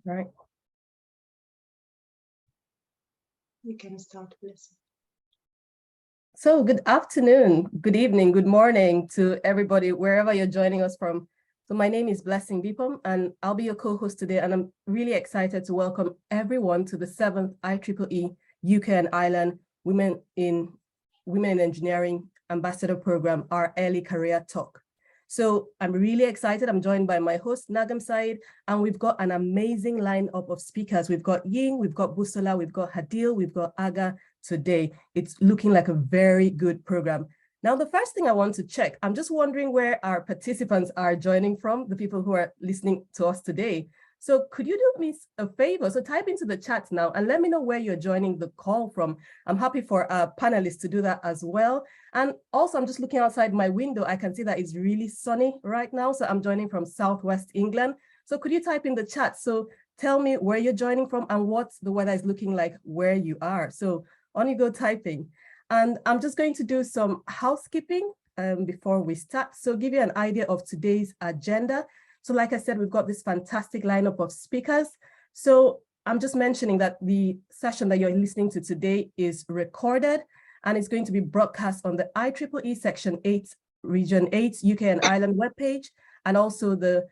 right. You can start, Blessing. So good afternoon, good evening, good morning to everybody, wherever you're joining us from. So my name is Blessing Mbipom, and I'll be your co-host today. And I'm really excited to welcome everyone to the 7th IEEE UK and Ireland Women in Engineering Ambassador Program, our early career talk. So I'm really excited. I'm joined by my host, Nagham Saeed, and we've got an amazing lineup of speakers. We've got Ying, we've got Busola, we've got Hadeel, we've got Agha today. It's looking like a very good program. Now, the first thing I want to check, I'm just wondering where our participants are joining from, the people who are listening to us today. So could you do me a favor? So type into the chat now and let me know where you're joining the call from. I'm happy for our panelists to do that as well. And also, I'm just looking outside my window. I can see that it's really sunny right now. So I'm joining from Southwest England. So could you type in the chat? So tell me where you're joining from and what the weather is looking like where you are. So on you go typing. And I'm just going to do some housekeeping before we start. So give you an idea of today's agenda. So like I said, we've got this fantastic lineup of speakers. So I'm just mentioning that the session that you're listening to today is recorded and it's going to be broadcast on the IEEE Section 8, Region 8, UK and Ireland webpage, and also the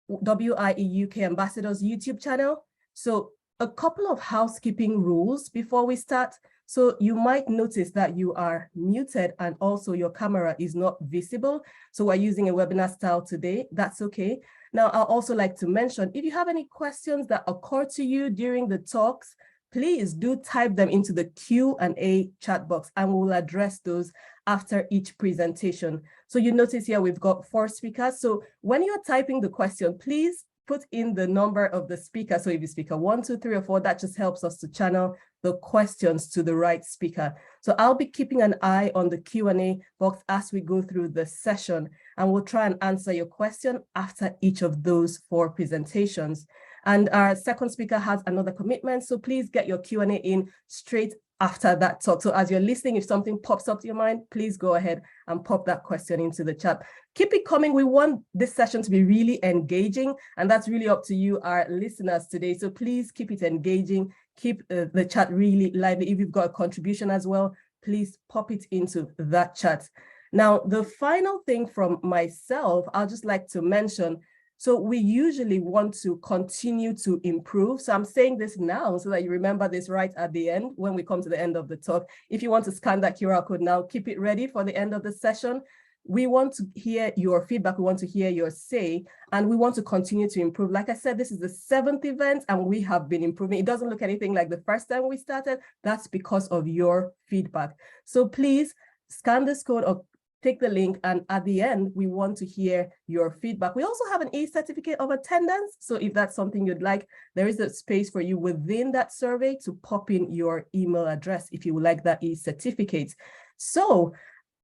WIE UK Ambassadors YouTube channel. So a couple of housekeeping rules before we start. So you might notice that you are muted and also your camera is not visible. So we're using a webinar style today. That's okay. Now, I'd also like to mention, if you have any questions that occur to you during the talks, please do type them into the Q&A chat box and we'll address those after each presentation. So you notice here we've got 4 speakers. So when you're typing the question, please put in the number of the speaker. So if you speaker 1, 2, 3, or 4, that just helps us to channel the questions to the right speaker. So I'll be keeping an eye on the Q&A box as we go through the session, and we'll try and answer your question after each of those 4 presentations. And our second speaker has another commitment, so please get your Q&A in straight after that talk. So as you're listening, if something pops up to your mind, please go ahead and pop that question into the chat. Keep it coming. We want this session to be really engaging, and that's really up to you, our listeners today. So please keep it engaging, keep the chat really lively. If you've got a contribution as well, please pop it into that chat. Now, the final thing from myself, I'll just like to mention, so we usually want to continue to improve. So I'm saying this now so that you remember this right at the end when we come to the end of the talk. If you want to scan that QR code now, keep it ready for the end of the session. We want to hear your feedback. We want to hear your say, and we want to continue to improve. Like I said, this is the 7th event and we have been improving. It doesn't look anything like the first time we started. That's because of your feedback. So please scan this code or take the link, and at the end, we want to hear your feedback. We also have an e-certificate of attendance. So if that's something you'd like, there is a space for you within that survey to pop in your email address if you would like that e-certificate. So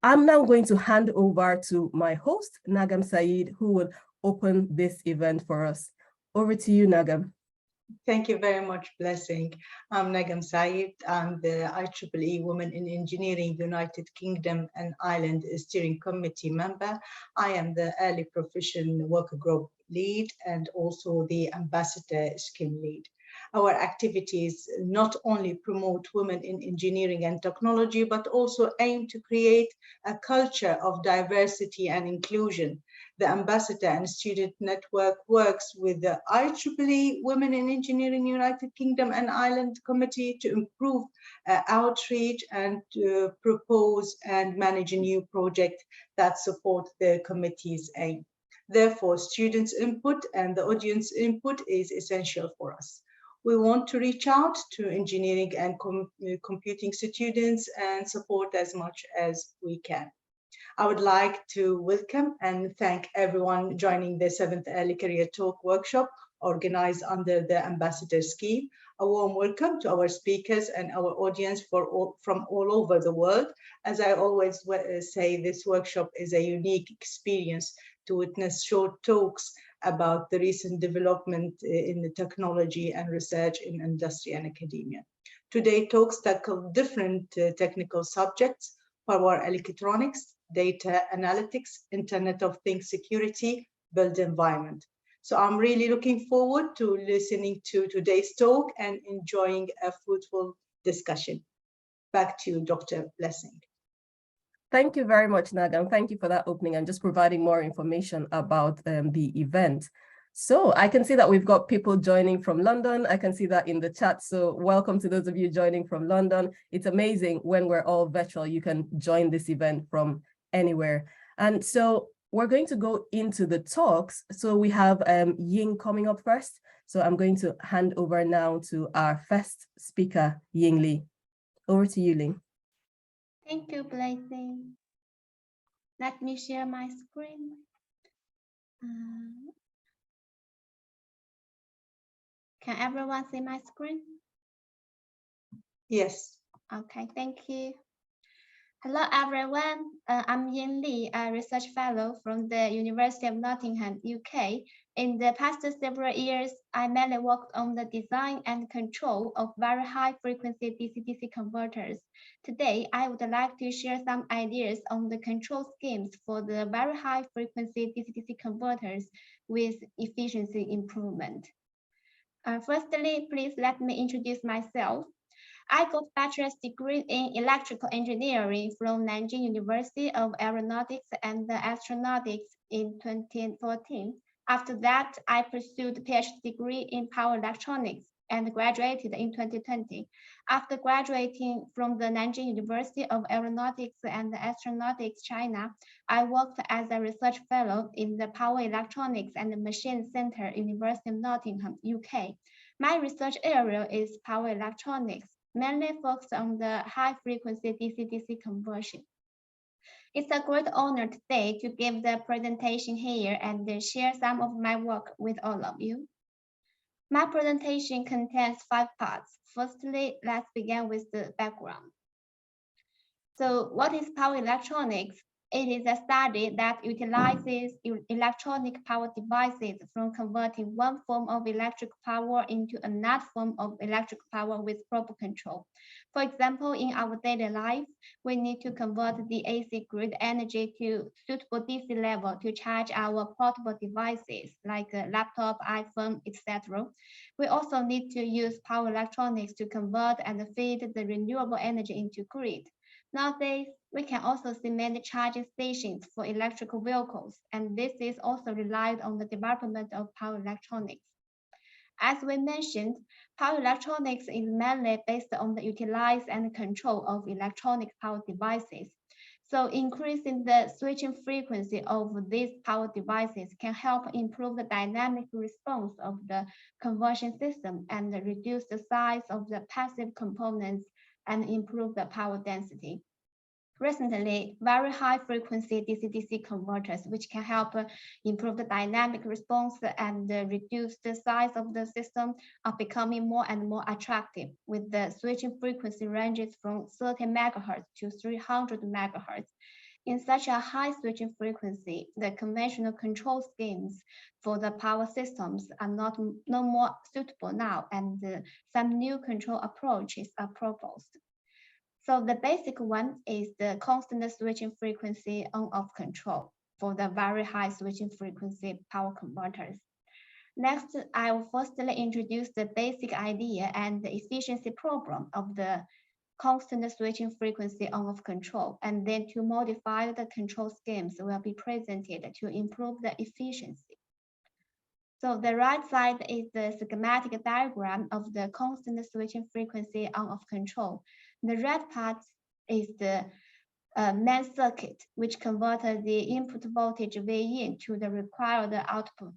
I'm now going to hand over to my host, Nagham Saeed, who will open this event for us. Over to you, Nagham. Thank you very much, Blessing. I'm Nagham Saeed. I'm the IEEE Women in Engineering United Kingdom and Ireland Steering Committee member. I am the Early Profession Worker Group lead and also the Ambassador Scheme lead. Our activities not only promote women in engineering and technology, but also aim to create a culture of diversity and inclusion. The Ambassador and Student Network works with the IEEE Women in Engineering United Kingdom and Ireland Committee to improve outreach and to propose and manage a new project that support the committee's aim. Therefore, students' input and the audience input is essential for us. We want to reach out to engineering and computing students and support as much as we can. I would like to welcome and thank everyone joining the 7th Early Career Talk workshop organized under the Ambassador Scheme. A warm welcome to our speakers and our audience from all over the world. As I always say, this workshop is a unique experience to witness short talks about the recent development in the technology and research in industry and academia. Today, talks tackle different technical subjects: power electronics, data analytics, Internet of Things security, built environment. So I'm really looking forward to listening to today's talk and enjoying a fruitful discussion. Back to you, Dr. Blessing. Thank you very much, Nagham. Thank you for that opening and just providing more information about the event. So I can see that we've got people joining from London. I can see that in the chat. So welcome to those of you joining from London. It's amazing when we're all virtual, you can join this event from anywhere. And so we're going to go into the talks. So we have Ying coming up first. So I'm going to hand over now to our first speaker, Ying Li. Over to you, Ling. Thank you, Blessing. Let me share my screen. Can everyone see my screen? Yes. Okay, thank you. Hello, everyone. I'm Ying Li, a research fellow from the University of Nottingham, UK. In the past several years, I mainly worked on the design and control of very high-frequency DC-DC converters. Today, I would like to share some ideas on the control schemes for the very high-frequency DC-DC converters with efficiency improvement. Firstly, please let me introduce myself. I got bachelor's degree in electrical engineering from Nanjing University of Aeronautics and Astronautics in 2014. After that, I pursued a PhD degree in power electronics and graduated in 2020. After graduating from the Nanjing University of Aeronautics and Astronautics, China, I worked as a research fellow in the Power Electronics and Machine Center, University of Nottingham, UK. My research area is power electronics, mainly focused on the high-frequency DC-DC conversion. It's a great honor today to give the presentation here and share some of my work with all of you. My presentation contains 5 parts. Firstly, let's begin with the background. So what is power electronics? It is a study that utilizes electronic power devices from converting one form of electric power into another form of electric power with proper control. For example, in our daily life, we need to convert the AC grid energy to suitable DC level to charge our portable devices like a laptop, iPhone, etc. We also need to use power electronics to convert and feed the renewable energy into grid. Nowadays, we can also see many charging stations for electrical vehicles, and this is also relied on the development of power electronics. As we mentioned, power electronics is mainly based on the utilize and control of electronic power devices. So increasing the switching frequency of these power devices can help improve the dynamic response of the conversion system and reduce the size of the passive components and improve the power density. Recently, very high-frequency DC-DC converters, which can help improve the dynamic response and reduce the size of the system, are becoming more and more attractive, with the switching frequency ranges from 30 MHz to 300 MHz. In such a high switching frequency, the conventional control schemes for the power systems are no more suitable now, and some new control approaches are proposed. So the basic one is the constant switching frequency on-off control for the very high switching frequency power converters. Next, I will firstly introduce the basic idea and the efficiency problem of the constant switching frequency on-off control, and then to modify the control schemes will be presented to improve the efficiency. So the right side is the schematic diagram of the constant switching frequency on-off control. The red part is the main circuit, which converted the input voltage V in to the required output.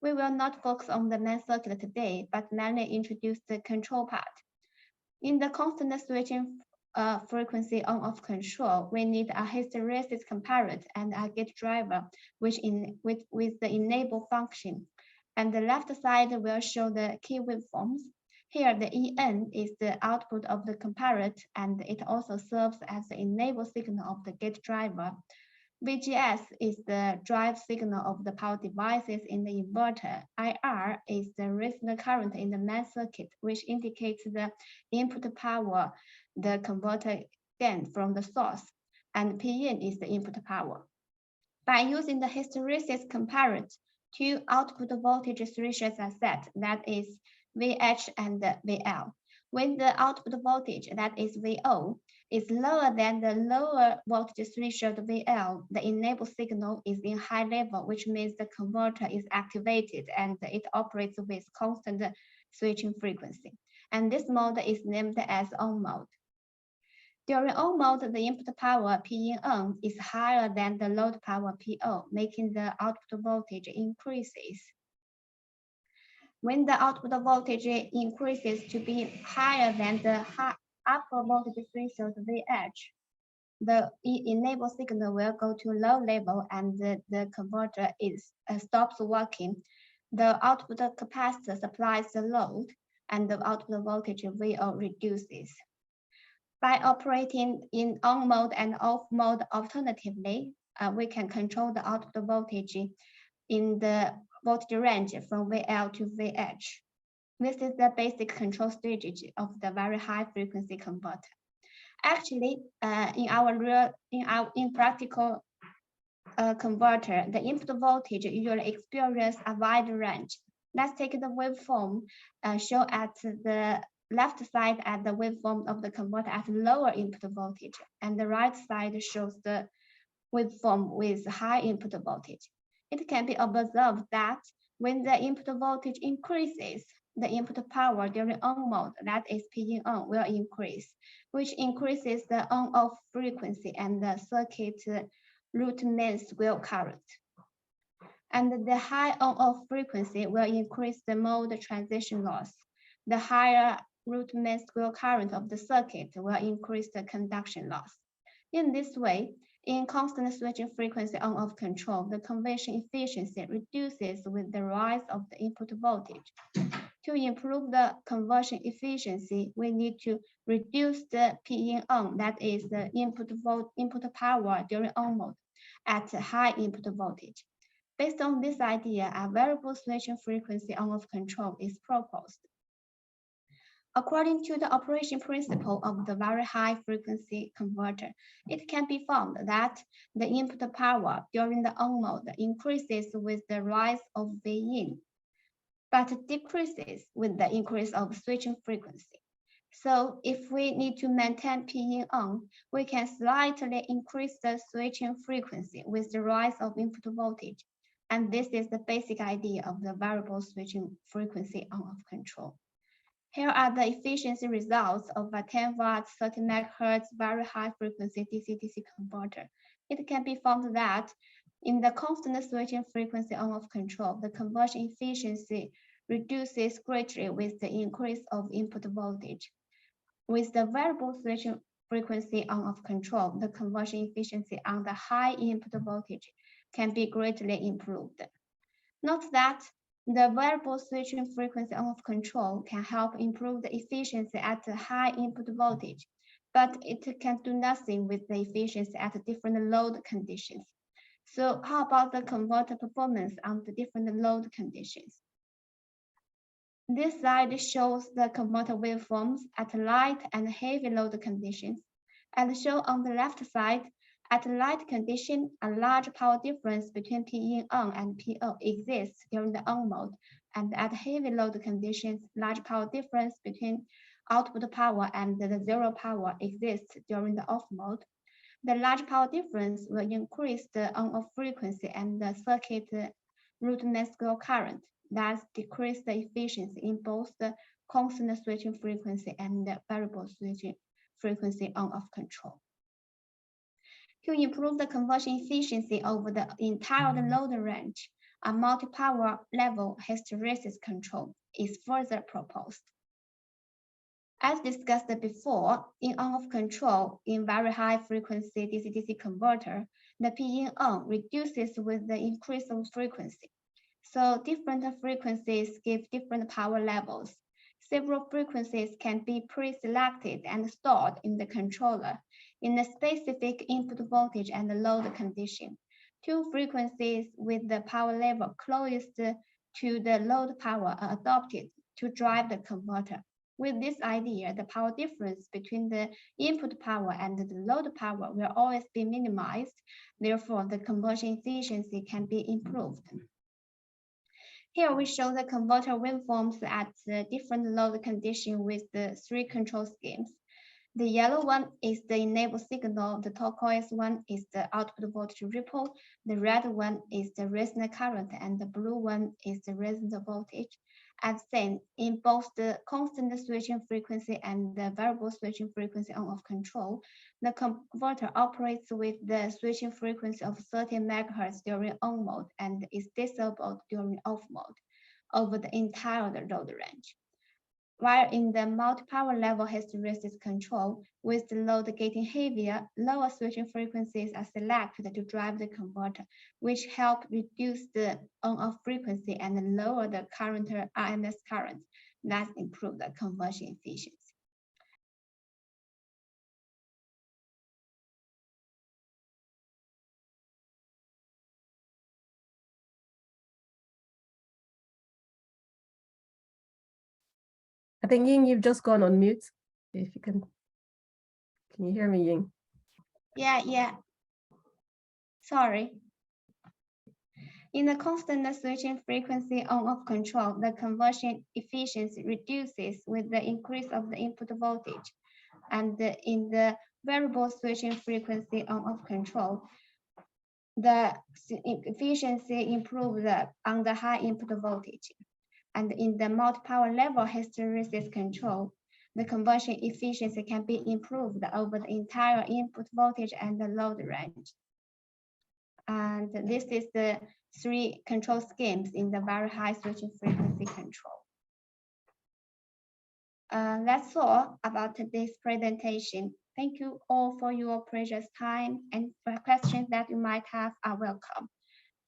We will not focus on the main circuit today, but mainly introduce the control part. In the constant switching frequency on-off control, we need a hysteresis comparator and a gate driver, with the enable function. And the left side will show the key waveforms. Here, the EN is the output of the comparator, and it also serves as the enable signal of the gate driver. VGS is the drive signal of the power devices in the inverter. IR is the resistor current in the main circuit, which indicates the input power the converter gains from the source, and PN is the input power. By using the hysteresis comparator Two output voltage thresholds are set, that is VH and VL. When the output voltage, that is VO, is lower than the lower voltage threshold VL, the enabled signal is in high level, which means the converter is activated and it operates with constant switching frequency. And this mode is named as on mode. During on mode, the input power P in is higher than the load power PO, making the output voltage increases. When the output voltage increases to be higher than the upper voltage threshold VH, the enable signal will go to low level and the converter stops working. The output capacitor supplies the load and the output voltage VO reduces. By operating in on mode and off mode alternatively, we can control the output voltage in the voltage range from VL to VH. This is the basic control strategy of the very high frequency converter. Actually, in practical converter, the input voltage usually experience a wide range. Let's take the waveform shown at the left side at the waveform of the converter at lower input voltage, and the right side shows the waveform with high input voltage. It can be observed that when the input voltage increases, the input power during on mode, that is P on, will increase, which increases the on-off frequency and the circuit root mean square current. And the high on-off frequency will increase the mode transition loss. The higher root mean square current of the circuit will increase the conduction loss. In this way, in constant switching frequency on-off control, the conversion efficiency reduces with the rise of the input voltage. To improve the conversion efficiency, we need to reduce the P on, that is the input power during on mode, at high input voltage. Based on this idea, a variable switching frequency on-off control is proposed. According to the operation principle of the very high frequency converter, it can be found that the input power during the on mode increases with the rise of V in, but decreases with the increase of switching frequency. So if we need to maintain P on, we can slightly increase the switching frequency with the rise of input voltage. And this is the basic idea of the variable switching frequency on-off control. Here are the efficiency results of a 10 watts, 30 megahertz, very high frequency DC-DC converter. It can be found that in the constant switching frequency on-off control, the conversion efficiency reduces greatly with the increase of input voltage. With the variable switching frequency on-off control, the conversion efficiency on the high input voltage can be greatly improved. Note that the variable switching frequency on-off control can help improve the efficiency at the high input voltage, but it can do nothing with the efficiency at different load conditions. So how about the converter performance under different load conditions? This slide shows the converter waveforms at light and heavy load conditions. As shown on the left side, at light condition, a large power difference between P on and PO exists during the on mode, and at heavy load conditions, large power difference between output power and the zero power exists during the off mode. The large power difference will increase the on-off frequency and the circuit root mean square current, thus decrease the efficiency in both the constant switching frequency and the variable switching frequency on-off control. To improve the conversion efficiency over the entire load range, a multi-power level hysteresis control is further proposed. As discussed before, in on-off control in very high frequency DC-DC converter, the P on reduces with the increase of frequency. So different frequencies give different power levels. Several frequencies can be pre-selected and stored in the controller in a specific input voltage and load condition. Two frequencies with the power level closest to the load power are adopted to drive the converter. With this idea, the power difference between the input power and the load power will always be minimized. Therefore, the conversion efficiency can be improved. Here we show the converter waveforms at different load conditions with the 3 control schemes. The yellow one is the enable signal, the turquoise one is the output voltage ripple, the red one is the resonant current, and the blue one is the resonant voltage. As seen, in both the constant switching frequency and the variable switching frequency on-off control, the converter operates with the switching frequency of 30 MHz during on mode and is disabled during off mode over the entire load range. While in the multi-power level hysteresis control, with the load getting heavier, lower switching frequencies are selected to drive the converter, which help reduce the on-off frequency and lower the current RMS current, thus improve the conversion efficiency. I think, Ying, you've just gone on mute. If you can you hear me, Ying? Yeah. Sorry. In the constant switching frequency on-off control, the conversion efficiency reduces with the increase of the input voltage. And in the variable switching frequency on-off control, the efficiency improves on the high input voltage. And in the multi-power level hysteresis control, the conversion efficiency can be improved over the entire input voltage and the load range. And this is the 3 control schemes in the very high switching frequency control. That's all about this presentation. Thank you all for your precious time, and for questions that you might have are welcome.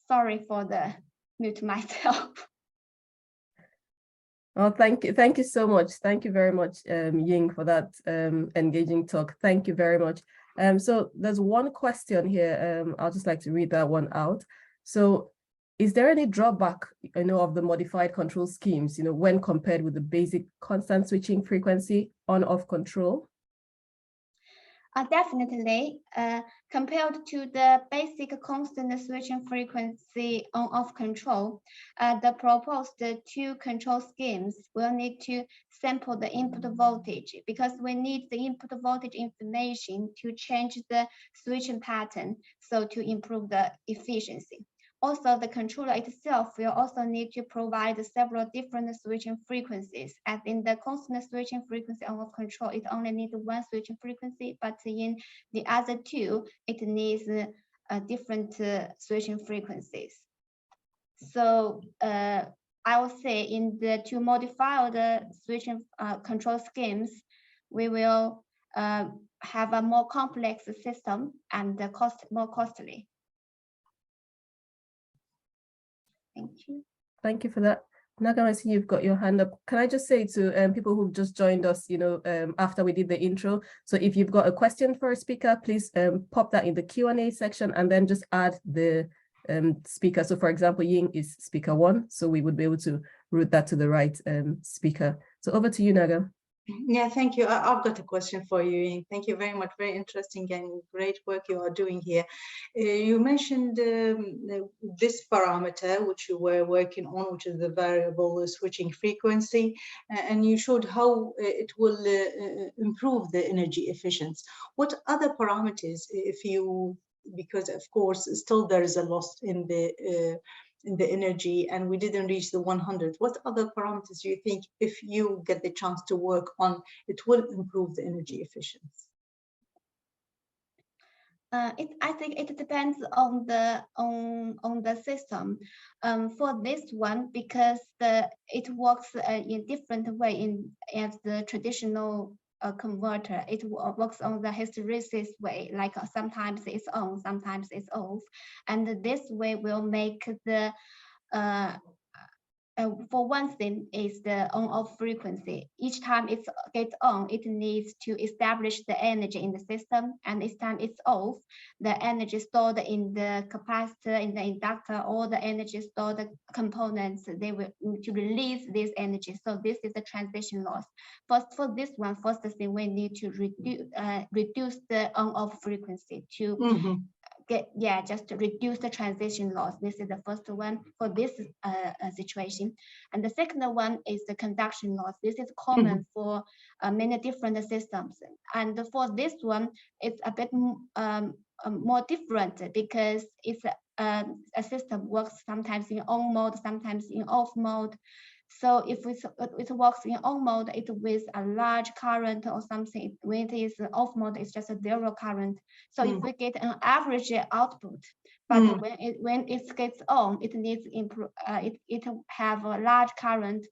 Sorry for the mute myself. Oh, thank you so much. Thank you very much, Ying, for that engaging talk. Thank you very much. So there's one question here. I'll just like to read that one out. So, is there any drawback, of the modified control schemes, when compared with the basic constant switching frequency on-off control? Definitely. Compared to the basic constant switching frequency on-off control, the proposed 2 control schemes will need to sample the input voltage because we need the input voltage information to change the switching pattern, so to improve the efficiency. Also, the controller itself will also need to provide several different switching frequencies. As in the constant switching frequency on-off control, it only needs 1 switching frequency, but in the other 2, it needs different switching frequencies. So I would say in the 2 modified switching control schemes, we will have a more complex system and more costly. Thank you. Thank you for that. Nagham, I see you've got your hand up. Can I just say to people who've just joined us, after we did the intro, so if you've got a question for a speaker, please pop that in the Q&A section and then just add the speaker. So for example, Ying is speaker 1, so we would be able to route that to the right speaker. So over to you, Nagham. Yeah, thank you. I've got a question for you, Ying. Thank you very much. Very interesting and great work you are doing here. You mentioned this parameter, which you were working on, which is the variable switching frequency, and you showed how it will improve the energy efficiency. What other parameters, because of course, still there is a loss in the energy and we didn't reach the 100. What other parameters do you think, if you get the chance to work on, it will improve the energy efficiency? I think it depends on the system. For this one, because it works in different way as the traditional converter, it works on the hysteresis way, like sometimes it's on, sometimes it's off, and this way will make the for one thing is the on-off frequency. Each time it gets on, it needs to establish the energy in the system, and each time it's off, the energy stored in the capacitor, in the inductor, all the energy stored components, they will need to release this energy. So this is the transition loss. First, for this one, first thing we need to reduce the on-off frequency to just to reduce the transition loss. This is the first one for this situation. And the second one is the conduction loss. This is common for many different systems. And for this one, it's a bit more different because it's a system works sometimes in on mode, sometimes in off mode. So if it works in on mode, it with a large current or something. When it is off mode, it's just a zero current. So if we get an average output, but when it gets on, it needs improve. It have a large current,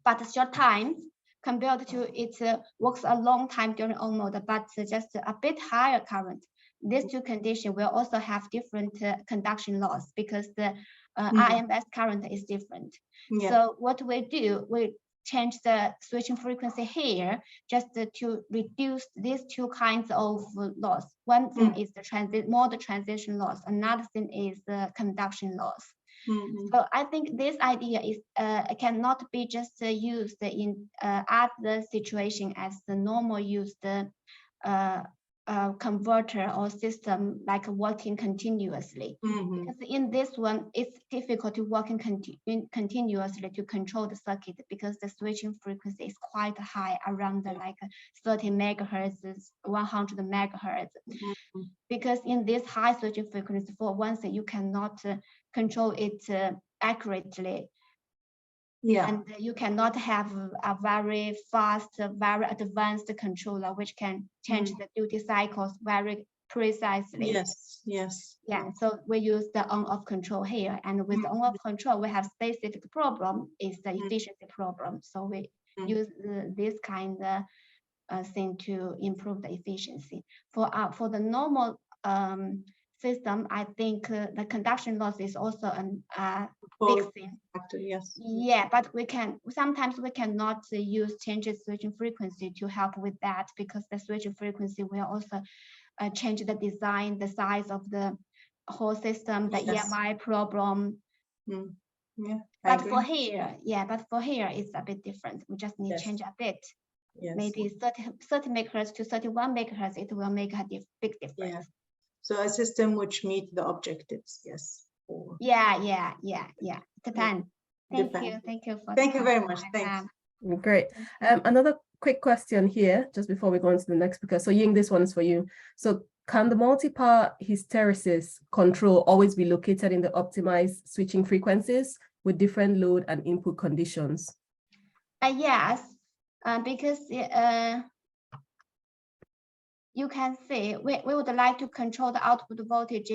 but short time compared to it works a long time during on mode, but just a bit higher current. These two conditions will also have different conduction loss because the IMS current is different. So what we do, we change the switching frequency here just to reduce these two kinds of loss. One thing is the mode transition loss. Another thing is the conduction loss. So I think this idea is cannot be just used in other situation as the normal used converter or system like working continuously. Because in this one, it's difficult to working continuously to control the circuit because the switching frequency is quite high, around like 30 megahertz, 100 megahertz. Because in this high switching frequency, for one thing, you cannot control it accurately. And you cannot have a very fast, very advanced controller which can change the duty cycles very precisely. So we use the on-off control here, and with the on-off control we have specific problem is the efficiency problem. So we use this kind of thing to improve the efficiency. For the normal system, I think the conduction loss is also a big thing. But sometimes we cannot use changes switching frequency to help with that because the switching frequency will also change the design, the size of the whole system, the EMI problem. But for here, it's a bit different. We just need to change a bit. Maybe 30 megahertz to 31 megahertz, it will make a big difference. So a system which meet the objectives, Depends. Thank you very much. Thanks. Great. Another quick question here, just before we go on to the next speaker. So Ying, this one is for you. So can the multi-power hysteresis control always be located in the optimized switching frequencies with different load and input conditions? Yes, because you can see we would like to control the output voltage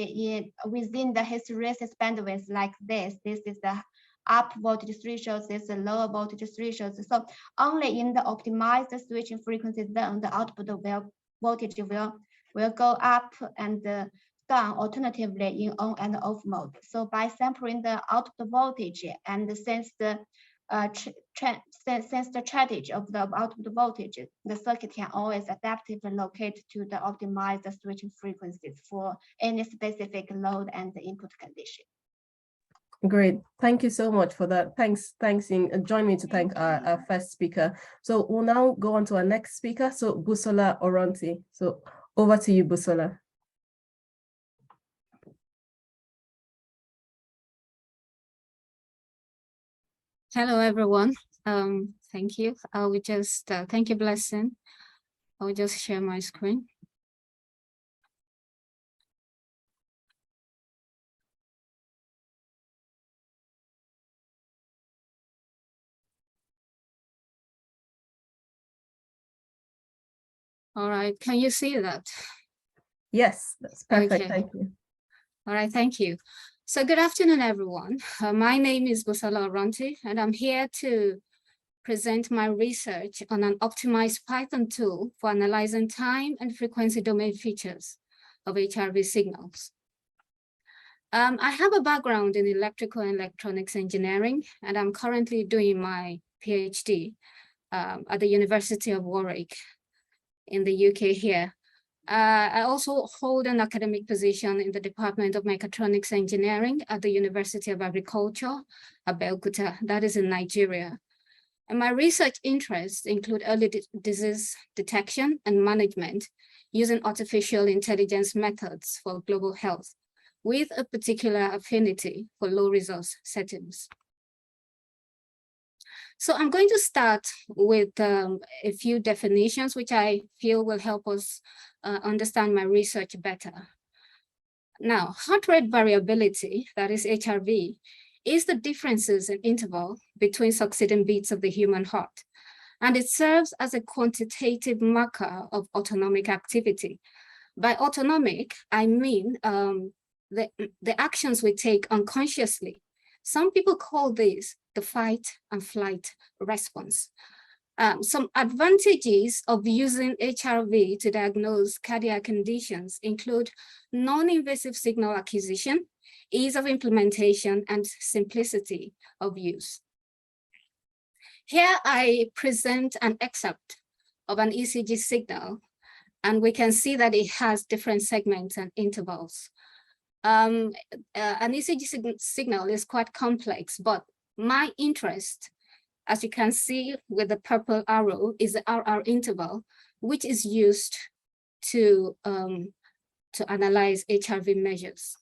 within the hysteresis bandwidth like this. This is the up voltage threshold, this is the lower voltage threshold. So only in the optimized switching frequencies, then the output voltage will go up and down alternatively in on and off mode. So by sampling the output voltage and since the strategy of the output voltage, the circuit can always adaptively locate to the optimized switching frequencies for any specific load and the input condition. Great, thank you so much for that. Thanks, Ying. Join me to thank our first speaker. So we'll now go on to our next speaker. So Busola Oronti. So over to you, Busola. Hello, everyone. Thank you. I will just, thank you, Blessing. I will just share my screen. All right, can you see that? Yes, that's perfect, okay. Thank you. All right, thank you. So good afternoon, everyone. My name is Busola Oronti, and I'm here to present my research on an optimized Python tool for analyzing time and frequency domain features of HRV signals. I have a background in electrical and electronics engineering, and I'm currently doing my PhD at the University of Warwick in the UK here. I also hold an academic position in the Department of Mechatronics Engineering at the University of Agriculture, Abeokuta, that is in Nigeria. And my research interests include early disease detection and management using artificial intelligence methods for global health, with a particular affinity for low resource settings. So I'm going to start with a few definitions, which I feel will help us understand my research better. Now, heart rate variability, that is HRV, is the differences in interval between succeeding beats of the human heart. And it serves as a quantitative marker of autonomic activity. By autonomic, I mean the actions we take unconsciously. Some people call this the fight and flight response. Some advantages of using HRV to diagnose cardiac conditions include non-invasive signal acquisition, ease of implementation, and simplicity of use. Here I present an excerpt of an ECG signal, and we can see that it has different segments and intervals. An ECG signal is quite complex, but my interest, as you can see with the purple arrow, is the RR interval, which is used to analyze HRV measures.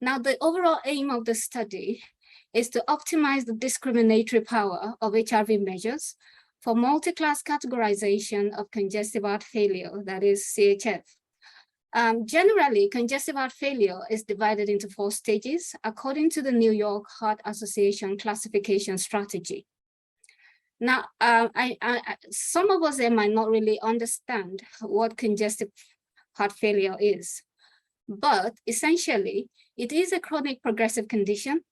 Now, the overall aim of the study is to optimize the discriminatory power of HRV measures for multi-class categorization of congestive heart failure, that is CHF. Generally, congestive heart failure is divided into 4 stages according to the New York Heart Association classification strategy. Now, some of us there might not really understand what congestive heart failure is, but essentially, it is a chronic progressive condition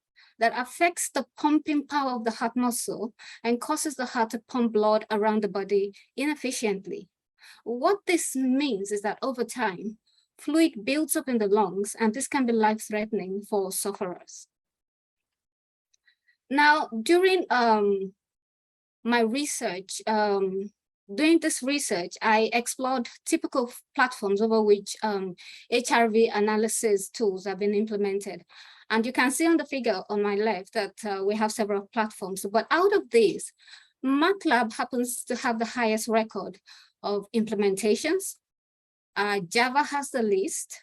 that affects the pumping power of the heart muscle and causes the heart to pump blood around the body inefficiently. What this means is that over time, fluid builds up in the lungs, and this can be life-threatening for sufferers. Now, during my research, doing this research, I explored typical platforms over which HRV analysis tools have been implemented. And you can see on the figure on my left that we have several platforms, but out of these, MATLAB happens to have the highest record of implementations. Java has the least,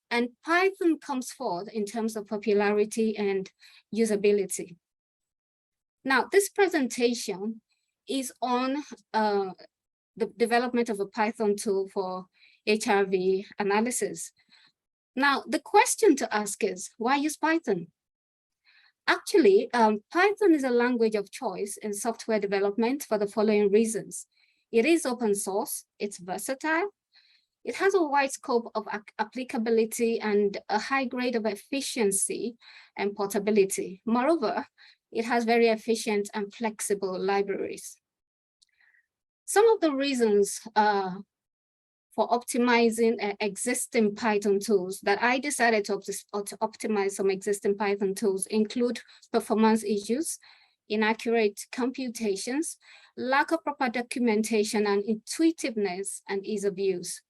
and Python comes forth in terms of popularity and usability. Now, this presentation is on the development of a Python tool for HRV analysis. Now, the question to ask is, why use Python? Actually, Python is a language of choice in software development for the following reasons. It is open source, it's versatile, it has a wide scope of applicability and a high grade of efficiency and portability. Moreover, it has very efficient and flexible libraries. Some of the reasons for optimizing existing Python tools that I decided to optimize some existing Python tools include performance issues, inaccurate computations, lack of proper documentation, and intuitiveness and ease of use.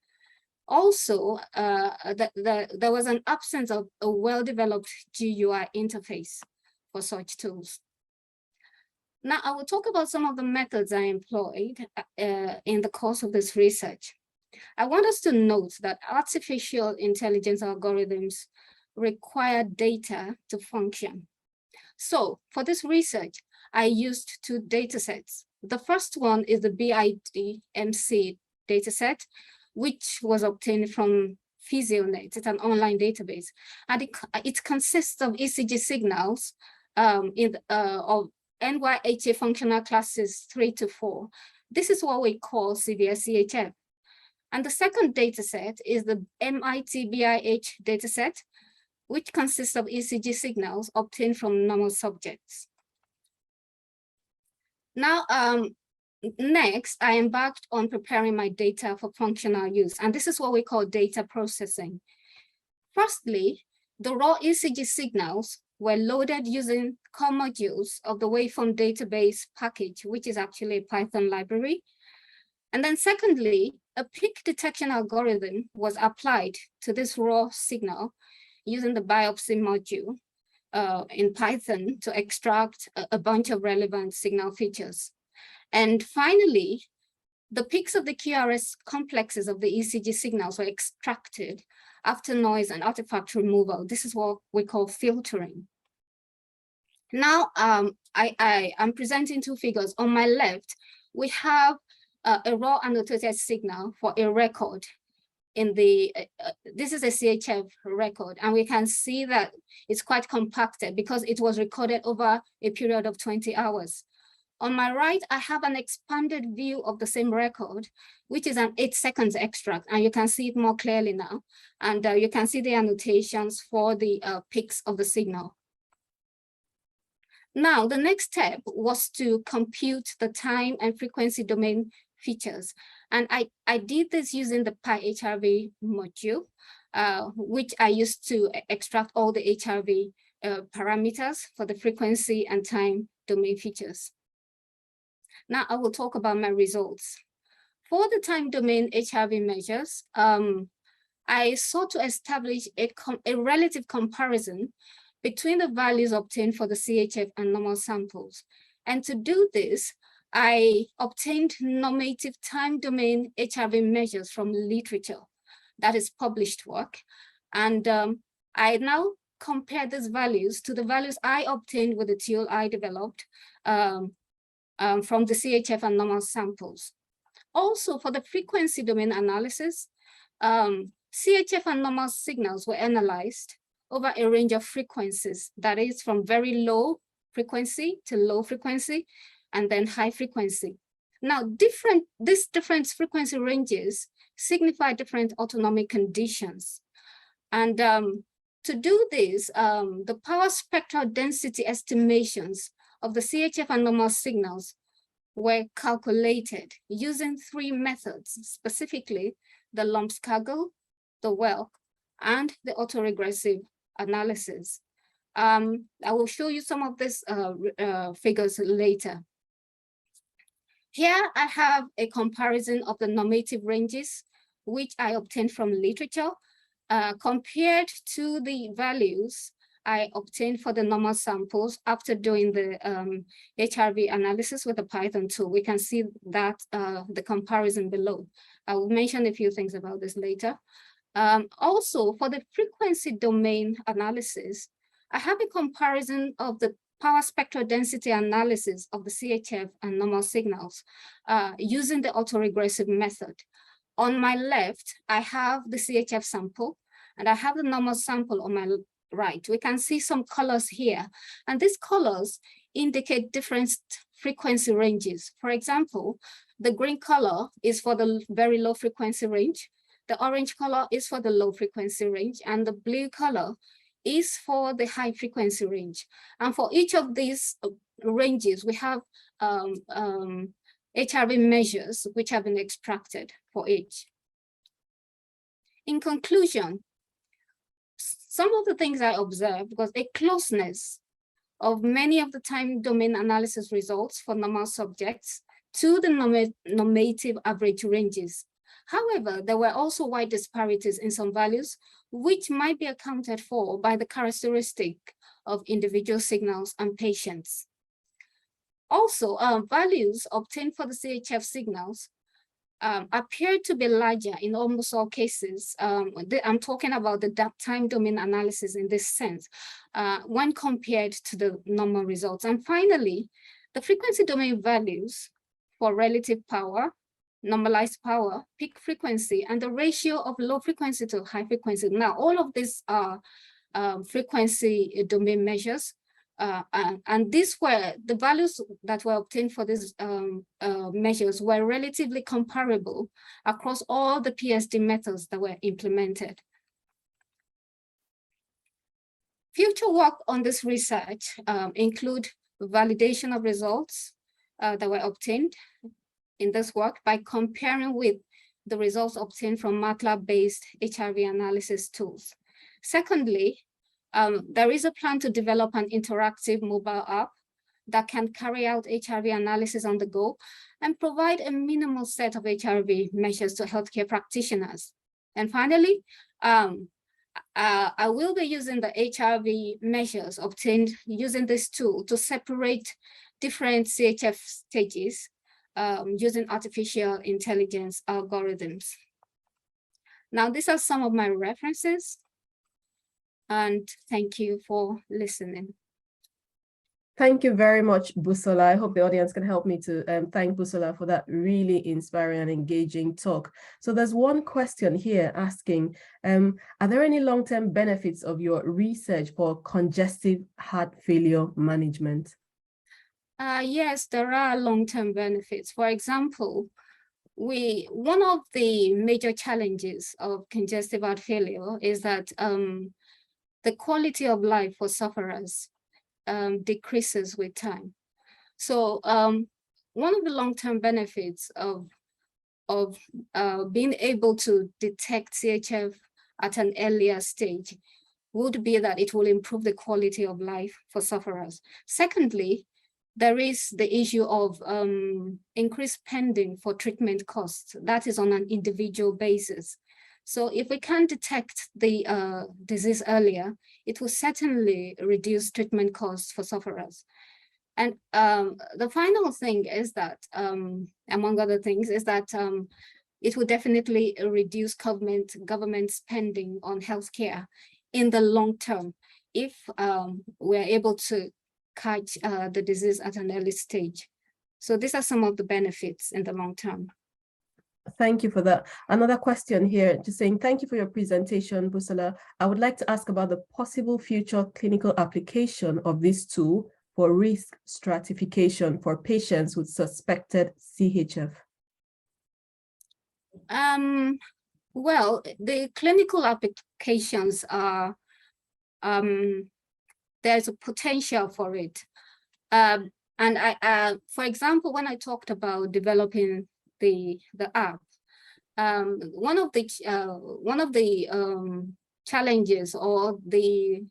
Also, there was an absence of a well-developed GUI interface for such tools. Now, I will talk about some of the methods I employed in the course of this research. I want us to note that artificial intelligence algorithms require data to function. So for this research, I used 2 data sets. The first one is the BIDMC dataset, which was obtained from PhysioNet. It's an online database, and it consists of ECG signals of NYHA functional classes 3 to 4. This is what we call severe CHF. And the second dataset is the MIT-BIH dataset, which consists of ECG signals obtained from normal subjects. Now, next, I embarked on preparing my data for functional use, and this is what we call data processing. Firstly, the raw ECG signals were loaded using core modules of the waveform database package, which is actually a Python library. And then secondly, a peak detection algorithm was applied to this raw signal using the biopsy module in Python to extract a bunch of relevant signal features. And finally, The peaks of the QRS complexes of the ECG signals were extracted after noise and artifact removal. This is what we call filtering. Now, I am presenting two figures. On my left, we have a raw annotated signal for a record in the, this is a CHF record, and we can see that it's quite compacted because it was recorded over a period of 20 hours. On my right, I have an expanded view of the same record, which is an 8 seconds extract, and you can see it more clearly now. And you can see the annotations for the peaks of the signal. Now, the next step was to compute the time and frequency domain features. And I did this using the PyHRV module, which I used to extract all the HRV parameters for the frequency and time domain features. Now I will talk about my results. For the time domain HRV measures, I sought to establish a relative comparison between the values obtained for the CHF and normal samples. And to do this, I obtained normative time domain HRV measures from literature, that is published work. And I now compare these values to the values I obtained with the tool I developed from the CHF and normal samples. Also, for the frequency domain analysis, CHF and normal signals were analyzed over a range of frequencies, that is from very low frequency to low frequency, and then high frequency. Now, these different frequency ranges signify different autonomic conditions. And to do this, the power spectral density estimations of the CHF and normal signals were calculated using 3 methods, specifically the Lumpskagel, the WELK, and the autoregressive analysis. I will show you some of these figures later. Here I have a comparison of the normative ranges, which I obtained from literature, compared to the values I obtained for the normal samples after doing the HRV analysis with the Python tool. We can see that the comparison below. I will mention a few things about this later. Also, for the frequency domain analysis, I have a comparison of the power spectral density analysis of the CHF and normal signals using the autoregressive method. On my left, I have the CHF sample, and I have the normal sample on my right. We can see some colors here, and these colors indicate different frequency ranges. For example, the green color is for the very low frequency range, the orange color is for the low frequency range, and the blue color is for the high frequency range. And for each of these ranges, we have HRV measures which have been extracted for each. In conclusion, some of the things I observed was a closeness of many of the time domain analysis results for normal subjects to the normative average ranges. However, there were also wide disparities in some values, which might be accounted for by the characteristic of individual signals and patients. Also, values obtained for the CHF signals appear to be larger in almost all cases. I'm talking about the time domain analysis in this sense, when compared to the normal results. And finally, the frequency domain values for relative power, normalized power, peak frequency, and the ratio of low frequency to high frequency. Now, all of these are frequency domain measures, and these were the values that were obtained for these measures were relatively comparable across all the PSD methods that were implemented. Future work on this research include validation of results that were obtained in this work by comparing with the results obtained from MATLAB-based HRV analysis tools. Secondly, there is a plan to develop an interactive mobile app that can carry out HRV analysis on the go and provide a minimal set of HRV measures to healthcare practitioners. And finally, I will be using the HRV measures obtained using this tool to separate different CHF stages using artificial intelligence algorithms. Now, these are some of my references, and thank you for listening. Thank you very much, Busola. I hope the audience can help me to thank Busola for that really inspiring and engaging talk. So there's one question here asking, are there any long-term benefits of your research for congestive heart failure management? Yes, there are long-term benefits. For example, one of the major challenges of congestive heart failure is that the quality of life for sufferers decreases with time. So one of the long-term benefits of being able to detect CHF at an earlier stage would be that it will improve the quality of life for sufferers. Secondly, there is the issue of increased spending for treatment costs. That is on an individual basis. So if we can detect the disease earlier, it will certainly reduce treatment costs for sufferers. And the final thing is that, among other things, is that it will definitely reduce government spending on healthcare in the long term if we're able to catch the disease at an early stage. So these are some of the benefits in the long term. Thank you for that. Another question here, just saying, thank you for your presentation, Busola. I would like to ask about the possible future clinical application of this tool for risk stratification for patients with suspected CHF. Well, the clinical applications are, there's a potential for it. And for example, when I talked about developing the app, one of the challenges or the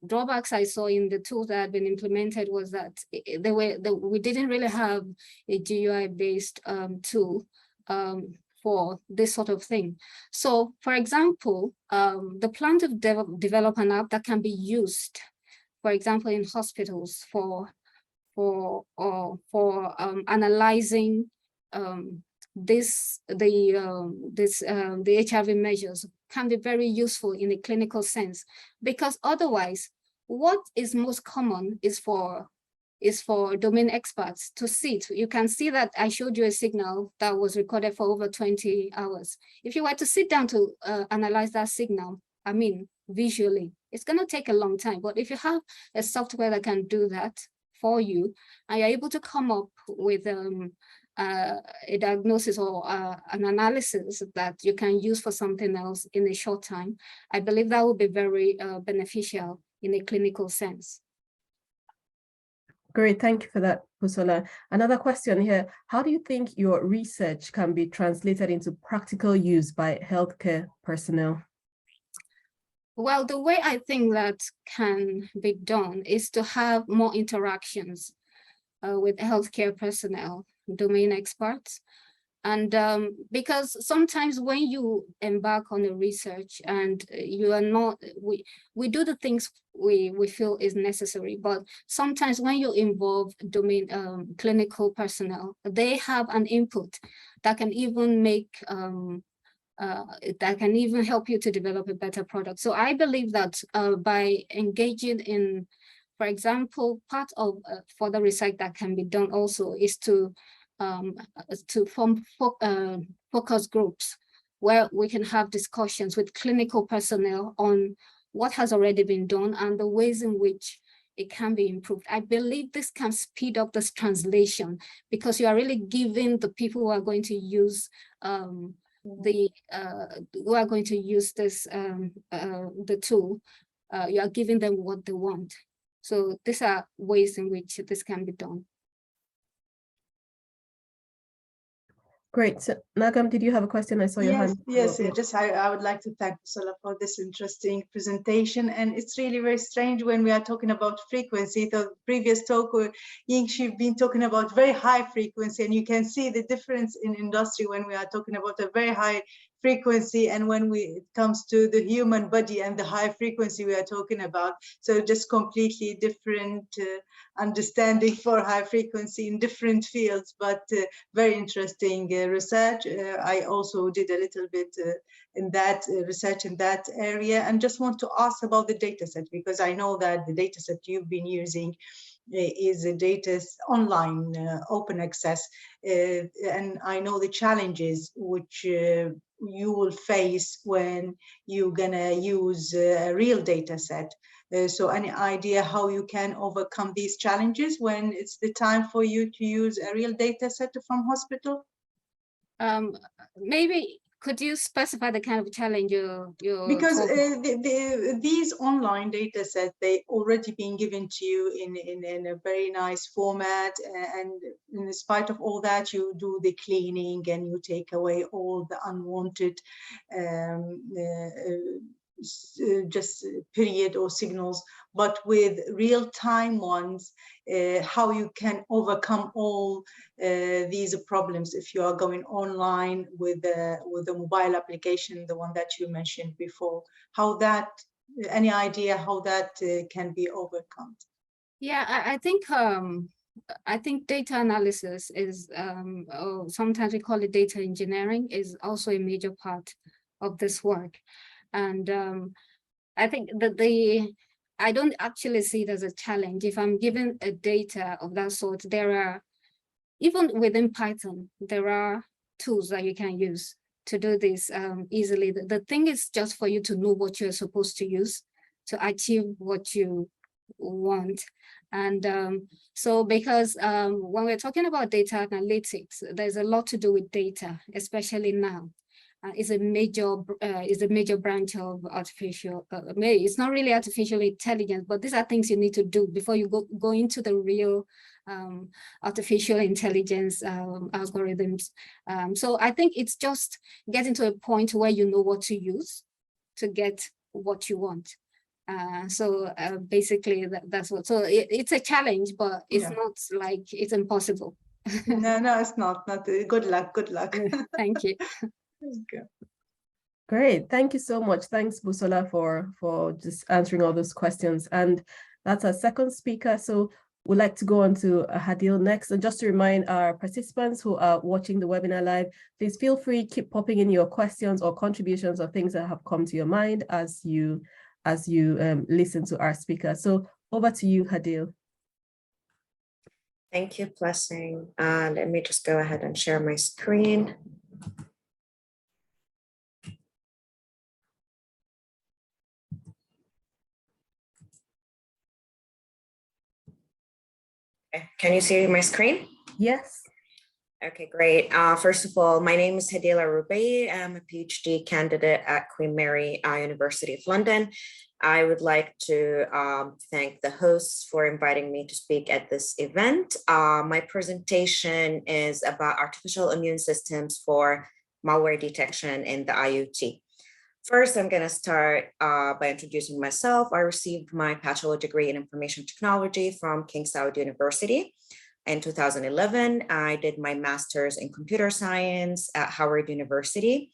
drawbacks I saw in the tools that had been implemented was that we didn't really have a GUI-based tool for this sort of thing. So, for example, the plan to develop an app that can be used, for example, in hospitals for analyzing the HIV measures can be very useful in a clinical sense, because otherwise, what is most common is for domain experts to sit. You can see that I showed you a signal that was recorded for over 20 hours. If you were to sit down to analyze that signal, I mean, visually, it's going to take a long time. But if you have a software that can do that for you, and you're able to come up with a diagnosis or an analysis that you can use for something else in a short time, I believe that would be very beneficial in a clinical sense. Great, thank you for that, Busola. Another question here, how do you think your research can be translated into practical use by healthcare personnel? Well, the way I think that can be done is to have more interactions with healthcare personnel, domain experts. And because sometimes when you embark on a research and you are not, we do the things we feel is necessary, but sometimes when you involve domain clinical personnel, they have an input that can even make, that can even help you to develop a better product. So I believe that by engaging in, for example, part of further research that can be done also is to form focus groups where we can have discussions with clinical personnel on what has already been done and the ways in which it can be improved. I believe this can speed up this translation because you are really giving the people who are going to use the tool, you are giving them what they want. So these are ways in which this can be done. Great. So, Nagham, did you have a question? I saw your hand. Yes. I would like to thank Busola for this interesting presentation. And it's really very strange when we are talking about frequency. The previous talk, Ying, she's been talking about very high frequency, and you can see the difference in industry when we are talking about a very high frequency, and when it comes to the human body and the high frequency we are talking about. So just completely different understanding for high frequency in different fields, but very interesting research. I also did a little bit in that research in that area, and just want to ask about the data set, because I know that the data set you've been using is a data online, open access, and I know the challenges which you will face when you're gonna use a real data set. So any idea how you can overcome these challenges when it's the time for you to use a real data set from hospital? Maybe could you specify the kind of challenge you're because these online data sets, they already been given to you in a very nice format, and in spite of all that, you do the cleaning and you take away all the unwanted just period or signals. But with real-time ones, how you can overcome all these problems if you are going online with the mobile application, the one that you mentioned before, how that, any idea how that can be overcome? Yeah, I think data analysis is, or sometimes we call it data engineering, is also a major part of this work. And I think that I don't actually see it as a challenge. If I'm given a data of that sort, there are, even within Python, there are tools that you can use to do this easily. The thing is just for you to know what you're supposed to use to achieve what you want. And so because when we're talking about data analytics, there's a lot to do with data, especially now. Is a major branch of artificial. It's not really artificial intelligence, but these are things you need to do before you go into the real artificial intelligence algorithms. So I think it's just getting to a point where you know what to use to get what you want. So basically that's what. So it's a challenge, but it's not like it's impossible. No, it's not. Good luck. Good luck. Thank you. Okay. Great, thank you so much. Thanks, Busola, for just answering all those questions. And that's our second speaker. So we'd like to go on to Hadeel next. And just to remind our participants who are watching the webinar live, please feel free, keep popping in your questions or contributions or things that have come to your mind as you listen to our speaker. So over to you, Hadeel. Thank you, Blessing. Let me just go ahead and share my screen. Can you see my screen? Yes. Okay, great. First of all, my name is Hadeel Alrubayyi. I'm a PhD candidate at Queen Mary University of London. I would like to thank the hosts for inviting me to speak at this event. My presentation is about artificial immune systems for malware detection in the IoT. First, I'm going to start by introducing myself. I received my bachelor degree in information technology from King Saud University in 2011. I did my master's in computer science at Howard University.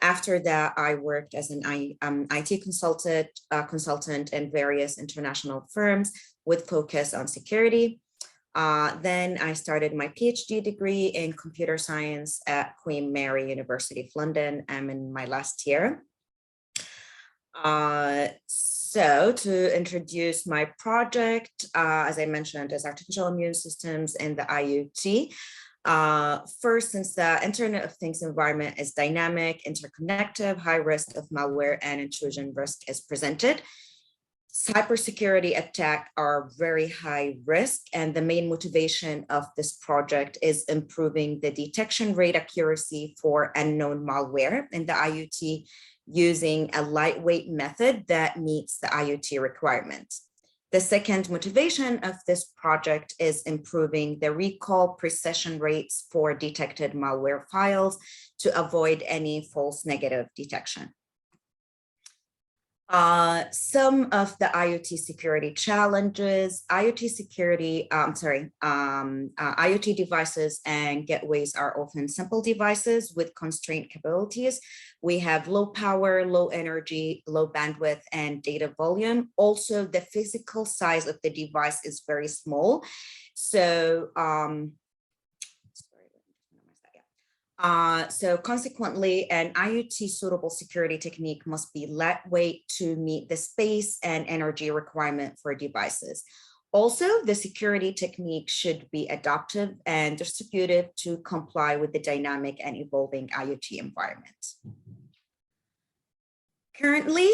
After that, I worked as an IT consultant in various international firms with focus on security. Then I started my PhD degree in computer science at Queen Mary University of London. I'm in my last year. So to introduce my project, as I mentioned, is artificial immune systems in the IoT. First, since the Internet of Things environment is dynamic, interconnected, high risk of malware and intrusion risk is presented. Cybersecurity attacks are very high risk, and the main motivation of this project is improving the detection rate accuracy for unknown malware in the IoT using a lightweight method that meets the IoT requirements. The second motivation of this project is improving the recall precision rates for detected malware files to avoid any false negative detection. Some of the IoT security challenges, IoT devices and gateways are often simple devices with constrained capabilities. We have low power, low energy, low bandwidth, and data volume. Also, the physical size of the device is very small. So, so consequently, an IoT suitable security technique must be lightweight to meet the space and energy requirement for devices. Also, the security technique should be adaptive and distributed to comply with the dynamic and evolving IoT environment. Currently,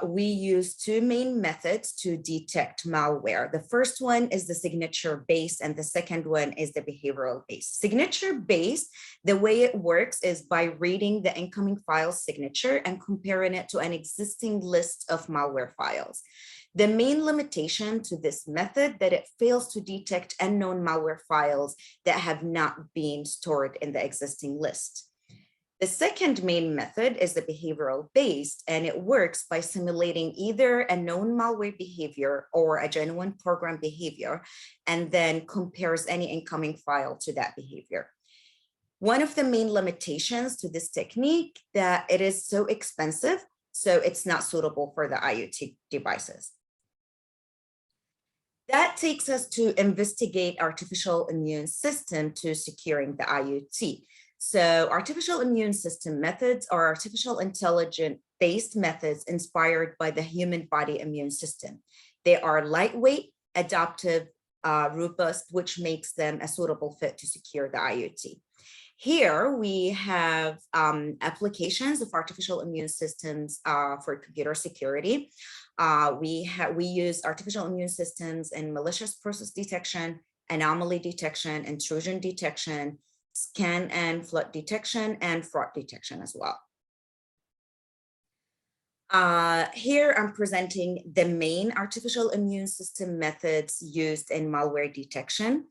we use two main methods to detect malware. The first one is the signature-based, and the second one is the behavioral-based. Signature-based, the way it works is by reading the incoming file signature and comparing it to an existing list of malware files. The main limitation to this method that it fails to detect unknown malware files that have not been stored in the existing list. The second main method is the behavioral-based, and it works by simulating either a known malware behavior or a genuine program behavior, and then compares any incoming file to that behavior. One of the main limitations to this technique that it is so expensive, so it's not suitable for the IoT devices. That takes us to investigate artificial immune system to securing the IoT. So artificial immune system methods are artificial intelligence-based methods inspired by the human body immune system. They are lightweight, adaptive, robust, which makes them a suitable fit to secure the IoT. Here we have applications of artificial immune systems for computer security. We use artificial immune systems in malicious process detection, anomaly detection, intrusion detection, scan and flood detection, and fraud detection as well. Here I'm presenting the main artificial immune system methods used in malware detection.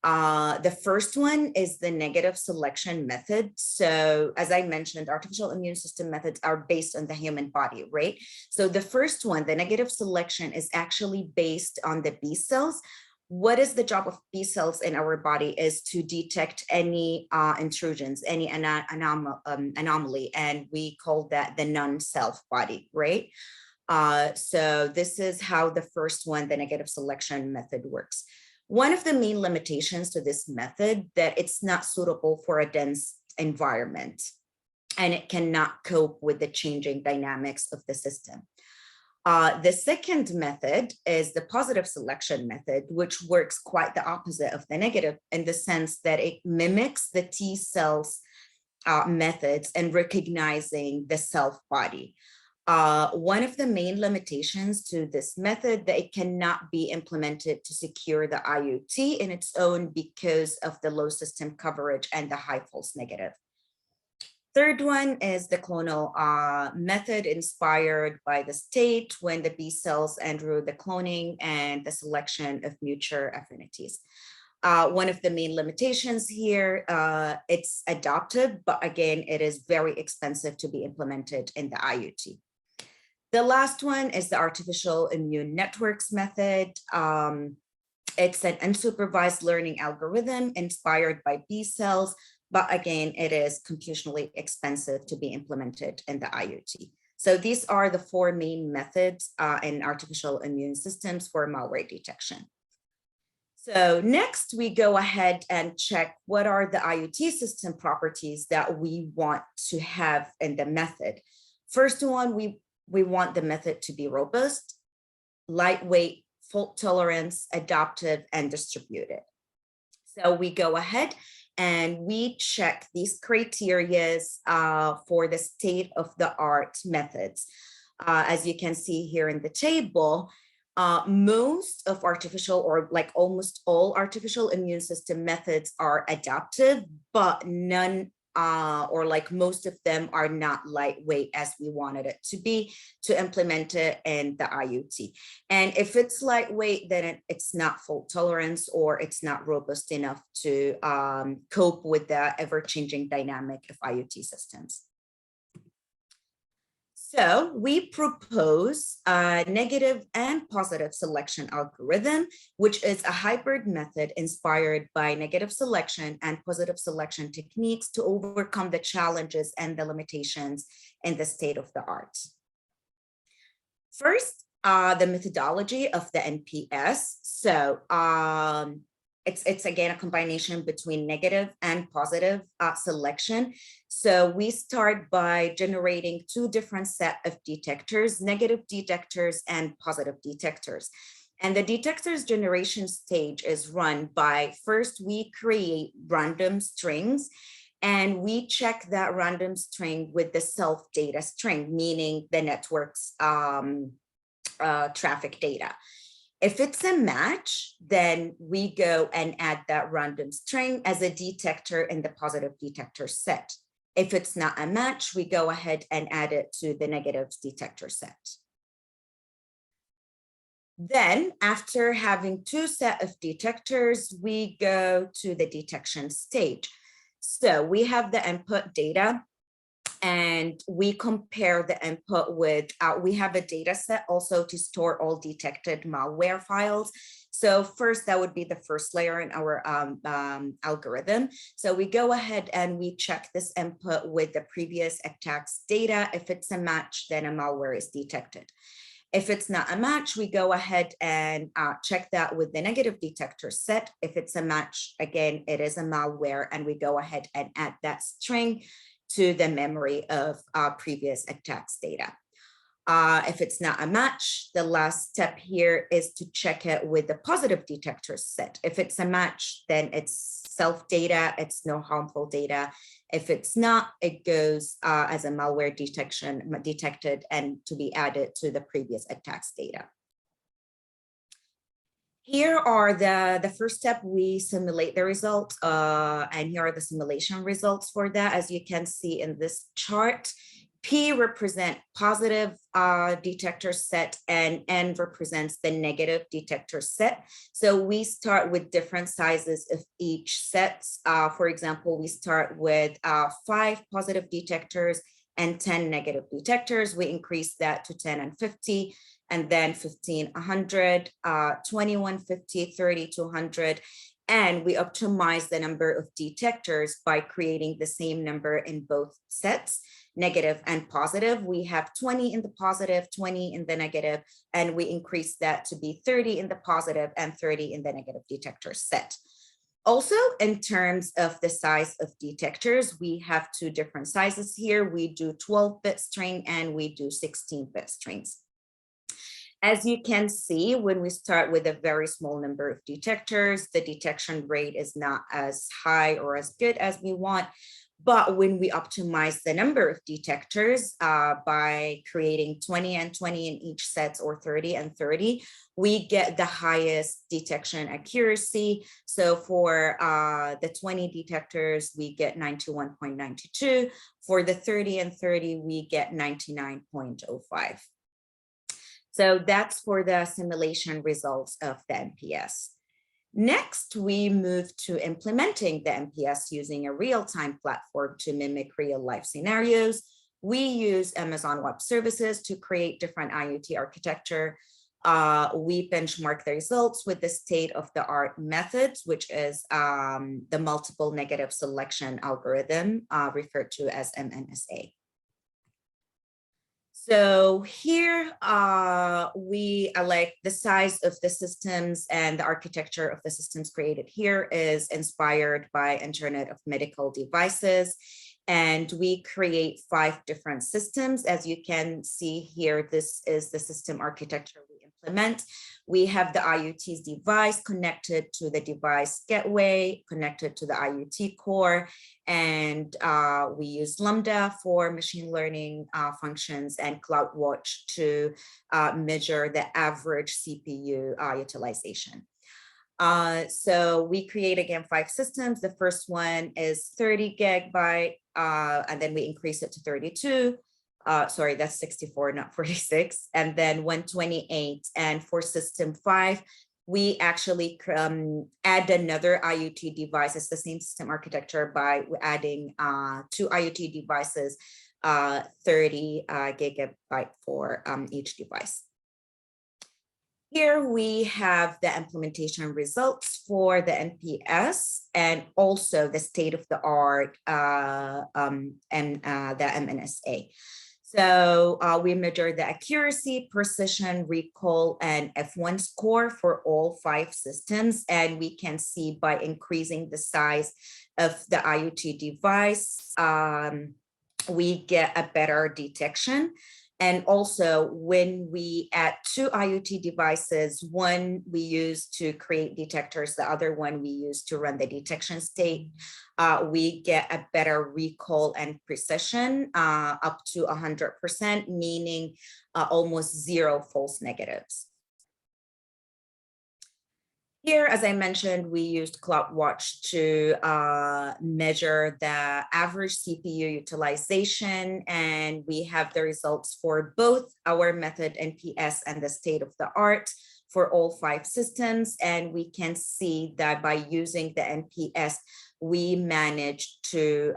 The first one is the negative selection method. So as I mentioned, artificial immune system methods are based on the human body, right? So the first one, the negative selection, is actually based on the B cells. What is the job of B cells in our body is to detect any intrusions, any anomaly, and we call that the non-self body, right? So this is how the first one, the negative selection method, works. One of the main limitations to this method that it's not suitable for a dense environment, and it cannot cope with the changing dynamics of the system. The second method is the positive selection method, which works quite the opposite of the negative in the sense that it mimics the T cells methods and recognizing the self body. One of the main limitations to this method that it cannot be implemented to secure the IoT in its own because of the low system coverage and the high false negative. Third one is the clonal method inspired by the state when the B cells undergo the cloning and the selection of mutual affinities. One of the main limitations here, it's adaptive, but again, it is very expensive to be implemented in the IoT. The last one is the artificial immune networks method. It's an unsupervised learning algorithm inspired by B cells, but again, it is computationally expensive to be implemented in the IoT. So these are the four main methods in artificial immune systems for malware detection. So next we go ahead and check what are the IoT system properties that we want to have in the method. First one, we want the method to be robust, lightweight, fault tolerance, adaptive, and distributed. So we go ahead and we check these criteria for the state-of-the-art methods. As you can see here in the table, most of artificial, or like almost all artificial immune system methods are adaptive, but none or like most of them are not lightweight as we wanted it to be to implement it in the IoT. And if it's lightweight, then it's not fault tolerance or it's not robust enough to cope with the ever-changing dynamic of IoT systems. So we propose a negative and positive selection algorithm, which is a hybrid method inspired by negative selection and positive selection techniques to overcome the challenges and the limitations in the state of the art. First, the methodology of the NPS. So it's again a combination between negative and positive selection. So we start by generating two different set of detectors, negative detectors and positive detectors. And the detectors generation stage is run by, first we create random strings and we check that random string with the self data string, meaning the network's traffic data. If it's a match, then we go and add that random string as a detector in the positive detector set. If it's not a match, we go ahead and add it to the negative detector set. Then after having two set of detectors, we go to the detection stage. So we have the input data and we compare the input with, we have a data set also to store all detected malware files. So first, that would be the first layer in our algorithm. So we go ahead and we check this input with the previous attacks data. If it's a match, then a malware is detected. If it's not a match, we go ahead and check that with the negative detector set. If it's a match, again, it is a malware, and we go ahead and add that string to the memory of previous attacks data. If it's not a match, the last step here is to check it with the positive detector set. If it's a match, then it's self data, it's no harmful data. If it's not, it goes as a malware detected and to be added to the previous attacks data. Here are the first step, we simulate the results, and here are the simulation results for that. As you can see in this chart, P represent positive detector set and N represents the negative detector set. So we start with different sizes of each set. For example, we start with 5 positive detectors and 10 negative detectors. We increase that to 10 and 50. And then 15, 100, 21, 50, 30, 200. And we optimize the number of detectors by creating the same number in both sets, negative and positive. We have 20 in the positive, 20 in the negative, and we increase that to be 30 in the positive and 30 in the negative detector set. Also, in terms of the size of detectors, we have two different sizes here. We do 12-bit string and we do 16-bit strings. As you can see, when we start with a very small number of detectors, the detection rate is not as high or as good as we want. But when we optimize the number of detectors by creating 20 and 20 in each set, or 30 and 30, we get the highest detection accuracy. So for the 20 detectors, we get 91.92. For the 30 and 30, we get 99.05. So that's for the simulation results of the NPS. Next, we move to implementing the NPS using a real-time platform to mimic real-life scenarios. We use Amazon Web Services to create different IoT architecture. We benchmark the results with the state-of-the-art methods, which is the multiple negative selection algorithm referred to as MNSA. So here we like the size of the systems and the architecture of the systems created here is inspired by Internet of Medical Devices. And we create 5 different systems. As you can see here, this is the system architecture we implement. We have the IoT's device connected to the device gateway, connected to the IoT core, and we use Lambda for machine learning functions and CloudWatch to measure the average CPU utilization. So we create again 5 systems. The first one is 30 gigabyte, and then we increase it to 32. Sorry, that's 64, not 46, and then 128. And for system 5, we actually add another IoT device. It's the same system architecture by adding 2 IoT devices 30 gigabyte for each device. Here we have the implementation results for the NPS and also the state-of-the-art and the MNSA. So we measure the accuracy, precision, recall, and F1 score for all 5 systems. And we can see by increasing the size of the IoT device, we get a better detection. And also when we add 2 IoT devices, one we use to create detectors, the other one we use to run the detection state, we get a better recall and precision up to 100%, meaning almost 0 false negatives. Here, as I mentioned, we used CloudWatch to measure the average CPU utilization, and we have the results for both our method NPS and the state of the art for all 5 systems. And we can see that by using the NPS, we managed to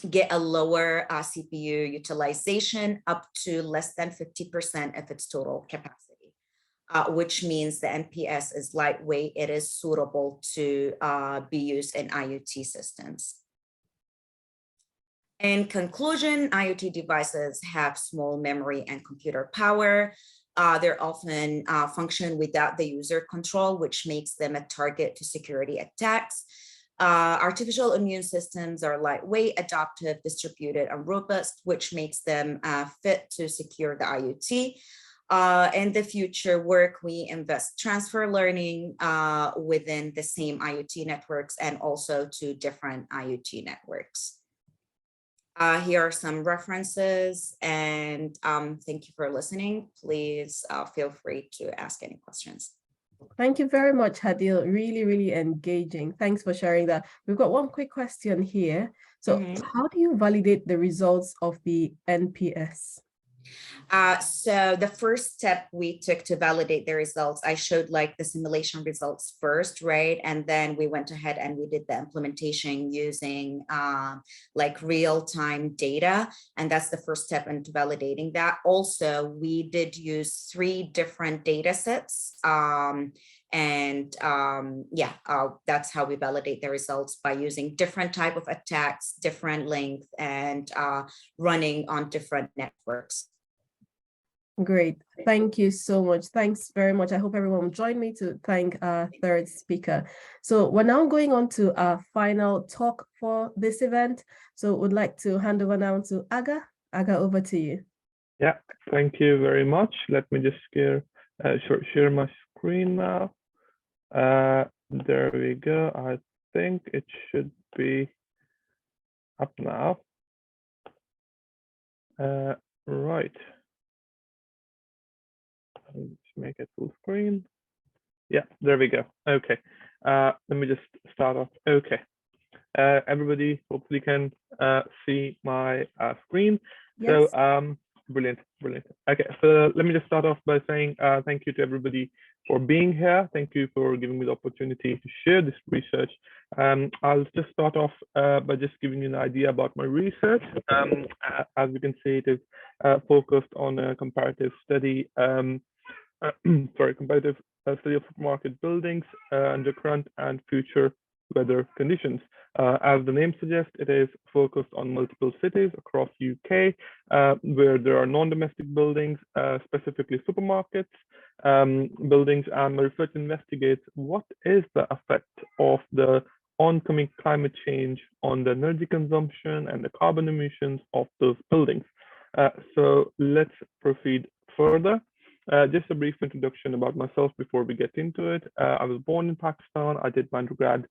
get a lower CPU utilization up to less than 50% of its total capacity. Which means the NPS is lightweight. It is suitable to be used in IoT systems. In conclusion, IoT devices have small memory and computer power. They're often function without the user control, which makes them a target to security attacks. Artificial immune systems are lightweight, adaptive, distributed, and robust, which makes them fit to secure the IoT. In the future work, we invest transfer learning within the same IoT networks and also to different IoT networks. Here are some references, and thank you for listening. Please feel free to ask any questions. Thank you very much, Hadeel. Really, really engaging. Thanks for sharing that. We've got one quick question here. So how do you validate the results of the NPS? So the first step we took to validate the results, I showed like the simulation results first, right? And then we went ahead and we did the implementation using like real-time data. And that's the first step into validating that. Also, we did use 3 different data sets. That's how we validate the results, by using different type of attacks, different length, and running on different networks. Great. Thank you so much. Thanks very much. I hope everyone will join me to thank our 3rd speaker. So we're now going on to our final talk for this event. So would like to hand over now to Agha. Agha, over to you. Yeah, thank you very much. Let me just share my screen now. There we go. I think it should be up now. Right. Let's make it full screen. Yeah, there we go. Okay. Let me just start off. Okay. Everybody hopefully can see my screen. Yes. So brilliant. Okay, so let me just start off by saying thank you to everybody for being here. Thank you for giving me the opportunity to share this research. I'll just start off by just giving you an idea about my research. As you can see, it is focused on a comparative study, comparative study of market buildings under current and future weather conditions. As the name suggests, it is focused on multiple cities across UK where there are non-domestic buildings, specifically supermarkets, buildings, and my research investigates what is the effect of the oncoming climate change on the energy consumption and the carbon emissions of those buildings. So let's proceed further. Just a brief introduction about myself before we get into it. I was born in Pakistan. I did my undergrad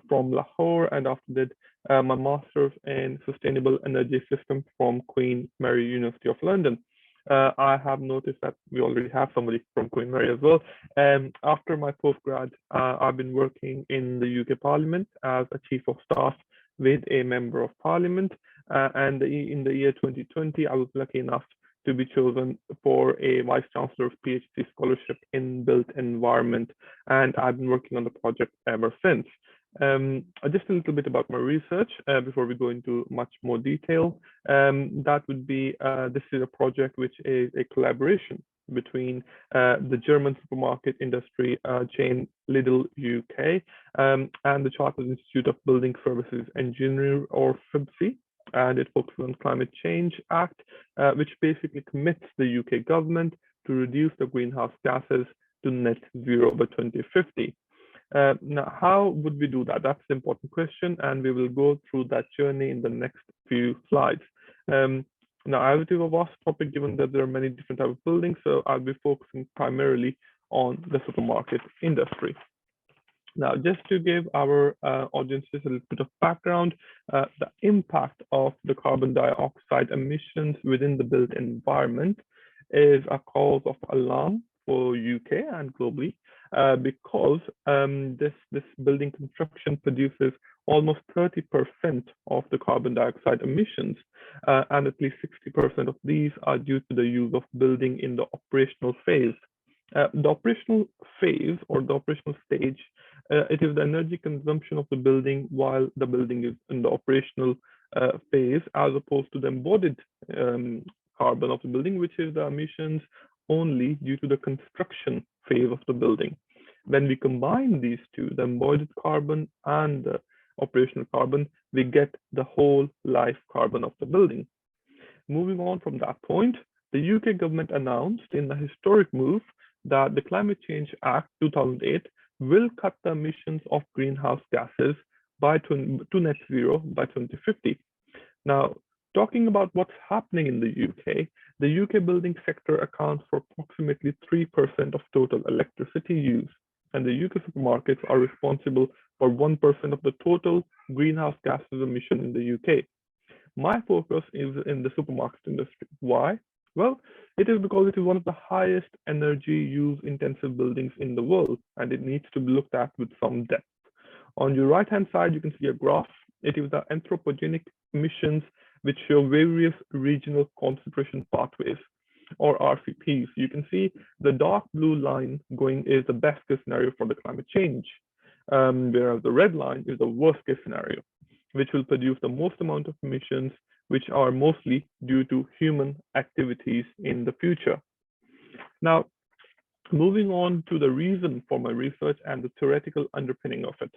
from Lahore, and after did my master's in sustainable energy system from Queen Mary University of London. I have noticed that we already have somebody from Queen Mary as well. After my postgrad, I've been working in the UK Parliament as a Chief of Staff with a Member of Parliament. And in the year 2020, I was lucky enough to be chosen for a Vice Chancellor's PhD scholarship in built environment. And I've been working on the project ever since. Just a little bit about my research before we go into much more detail. That would be, this is a project which is a collaboration between the German supermarket industry chain Lidl UK and the Chartered Institute of Building Services Engineer, or FIBSE, and it focuses on Climate Change Act, which basically commits the UK government to reduce the greenhouse gases to net zero by 2050. Now, how would we do that? That's the important question, and we will go through that journey in the next few slides. Now, as it is a vast topic, given that there are many different types of buildings, so I'll be focusing primarily on the supermarket industry. Now, just to give our audiences a little bit of background, the impact of the carbon dioxide emissions within the built environment is a cause of alarm for UK and globally, because this building construction produces almost 30% of the carbon dioxide emissions, and at least 60% of these are due to the use of building in the operational phase. The operational phase, or the operational stage, it is the energy consumption of the building while the building is in the operational phase, as opposed to the embodied carbon of the building, which is the emissions only due to the construction phase of the building. When we combine these two, the embodied carbon and the operational carbon, we get the whole life carbon of the building. Moving on from that point, the UK government announced in a historic move that the Climate Change Act 2008 will cut the emissions of greenhouse gases to net zero by 2050. Now, talking about what's happening in the UK building sector accounts for approximately 3% of total electricity use, and the UK supermarkets are responsible for 1% of the total greenhouse gases emission in the UK. My focus is in the supermarket industry. Why? Well, it is because it is one of the highest energy use intensive buildings in the world, and it needs to be looked at with some depth. On your right-hand side, you can see a graph. It is the anthropogenic emissions, which show various regional concentration pathways, or RCPs. You can see the dark blue line going is the best case scenario for the climate change, whereas the red line is the worst case scenario, which will produce the most amount of emissions, which are mostly due to human activities in the future. Now, moving on to the reason for my research and the theoretical underpinning of it.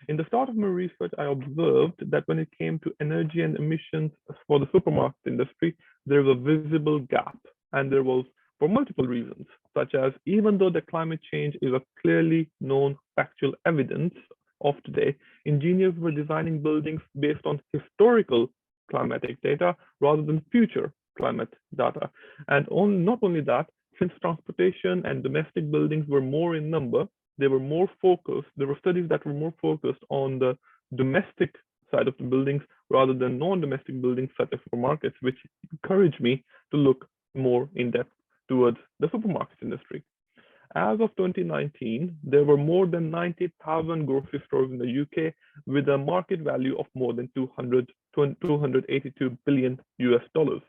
In the start of my research, I observed that when it came to energy and emissions for the supermarket industry, there was a visible gap, and there was for multiple reasons, such as even though the climate change is a clearly known factual evidence of today, engineers were designing buildings based on historical climatic data rather than future climate data. And not only that, since transportation and domestic buildings were more in number, they were more focused. There were studies that were more focused on the domestic side of the buildings rather than non-domestic buildings such as supermarkets, which encouraged me to look more in depth towards the supermarket industry. As of 2019, there were more than 90,000 grocery stores in the UK with a market value of more than 282 billion US dollars.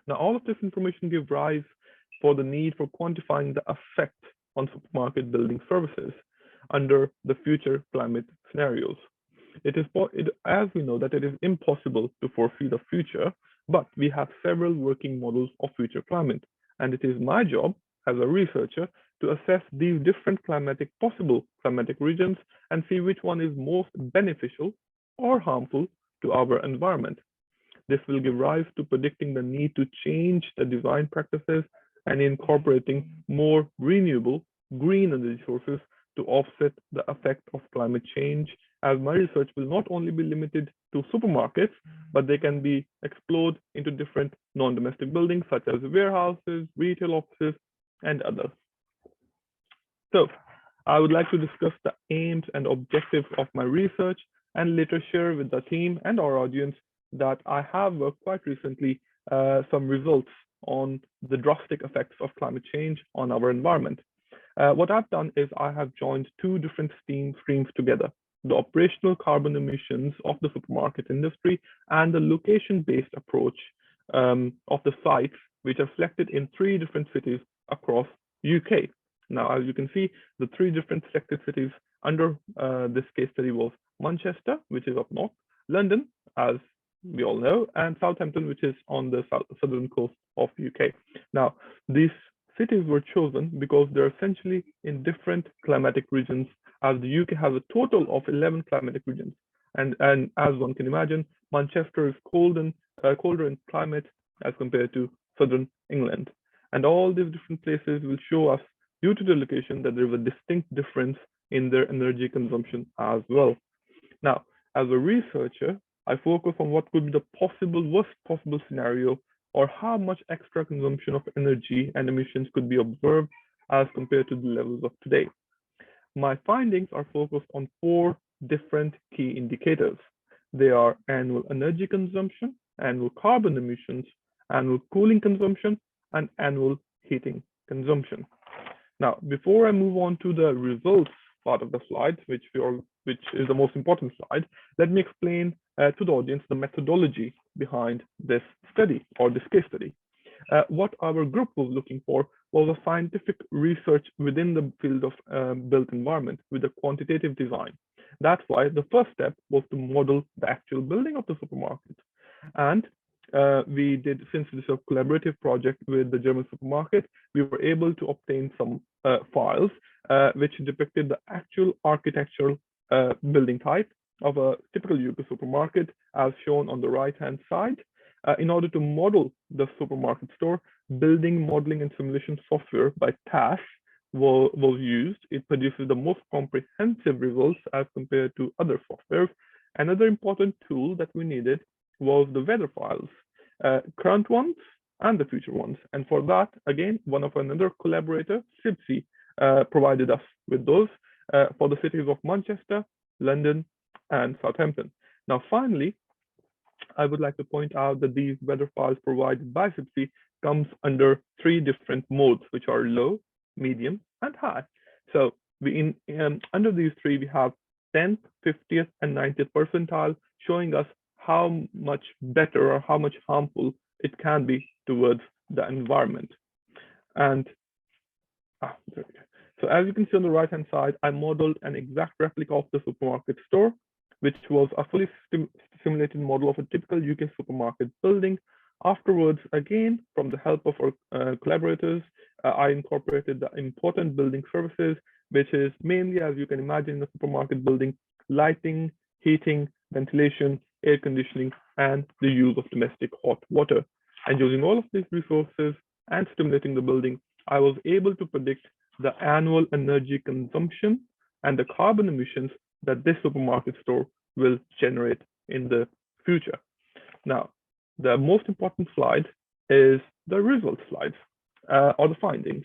Now, all of this information gives rise for the need for quantifying the effect on supermarket building services under the future climate scenarios. As we know that it is impossible to foresee the future, but we have several working models of future climate, and it is my job as a researcher to assess these different possible climatic regions and see which one is most beneficial or harmful to our environment. This will give rise to predicting the need to change the design practices and incorporating more renewable green energy sources to offset the effect of climate change, as my research will not only be limited to supermarkets, but they can be explored into different non-domestic buildings such as warehouses, retail offices, and others. So I would like to discuss the aims and objectives of my research and later share with the team and our audience that I have worked quite recently some results on the drastic effects of climate change on our environment. What I've done is I have joined two different streams together: the operational carbon emissions of the supermarket industry and the location-based approach of the sites, which are selected in 3 different cities across UK. Now, as you can see, the 3 different selected cities under this case study was Manchester, which is up north, London, as we all know, and Southampton, which is on the southern coast of UK. Now, these cities were chosen because they're essentially in different climatic regions, as the UK has a total of 11 climatic regions. And as one can imagine, Manchester is colder in climate as compared to southern England. And all these different places will show us, due to the location, that there is a distinct difference in their energy consumption as well. Now, as a researcher, I focus on what could be the worst possible scenario, or how much extra consumption of energy and emissions could be observed as compared to the levels of today. My findings are focused on 4 different key indicators. They are annual energy consumption, annual carbon emissions, annual cooling consumption, and annual heating consumption. Now, before I move on to the results part of the slides, which is the most important slide, let me explain to the audience the methodology behind this study, or this case study. What our group was looking for was a scientific research within the field of built environment with a quantitative design. That's why the first step was to model the actual building of the supermarket. And we did, since this is a collaborative project with the German supermarket, we were able to obtain some files which depicted the actual architectural building type of a typical UK supermarket, as shown on the right-hand side. In order to model the supermarket store, building, modeling, and simulation software by TAS was used. It produces the most comprehensive results as compared to other softwares. Another important tool that we needed was the weather files, current ones and the future ones. And for that, again, one of another collaborator, SIBSI, provided us with those for the cities of Manchester, London, and Southampton. Now, finally, I would like to point out that these weather files provided by SIBSI comes under 3 different modes, which are low, medium, and high. So under these 3, we have 10th, 50th, and 90th percentile, showing us how much better or how much harmful it can be towards the environment. And so as you can see on the right-hand side, I modeled an exact replica of the supermarket store, which was a fully simulated model of a typical UK supermarket building. Afterwards, again, from the help of our collaborators, I incorporated the important building services, which is mainly, as you can imagine, in a supermarket building, lighting, heating, ventilation, air conditioning, and the use of domestic hot water. And using all of these resources and stimulating the building, I was able to predict the annual energy consumption and the carbon emissions that this supermarket store will generate in the future. Now, the most important slide is the result slides, or the findings.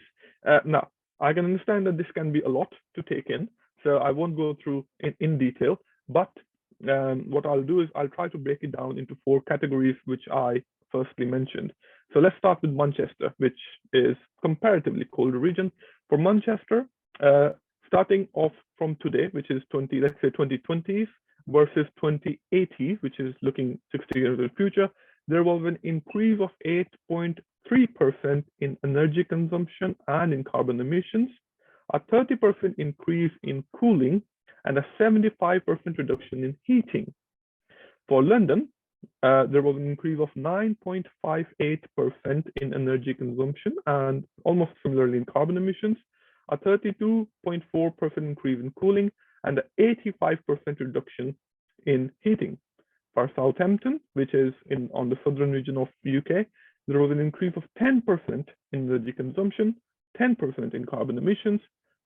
Now, I can understand that this can be a lot to take in, so I won't go through in detail, but what I'll do is I'll try to break it down into 4 categories, which I firstly mentioned. So let's start with Manchester, which is comparatively colder region. For Manchester, starting off from today, which is 2020s versus 2080, which is looking 60 years in the future, there was an increase of 8.3% in energy consumption and in carbon emissions, a 30% increase in cooling, and a 75% reduction in heating. For London, there was an increase of 9.58% in energy consumption and almost similarly in carbon emissions, a 32.4% increase in cooling, and an 85% reduction in heating. For Southampton, which is on the southern region of the UK, there was an increase of 10% in energy consumption, 10% in carbon emissions,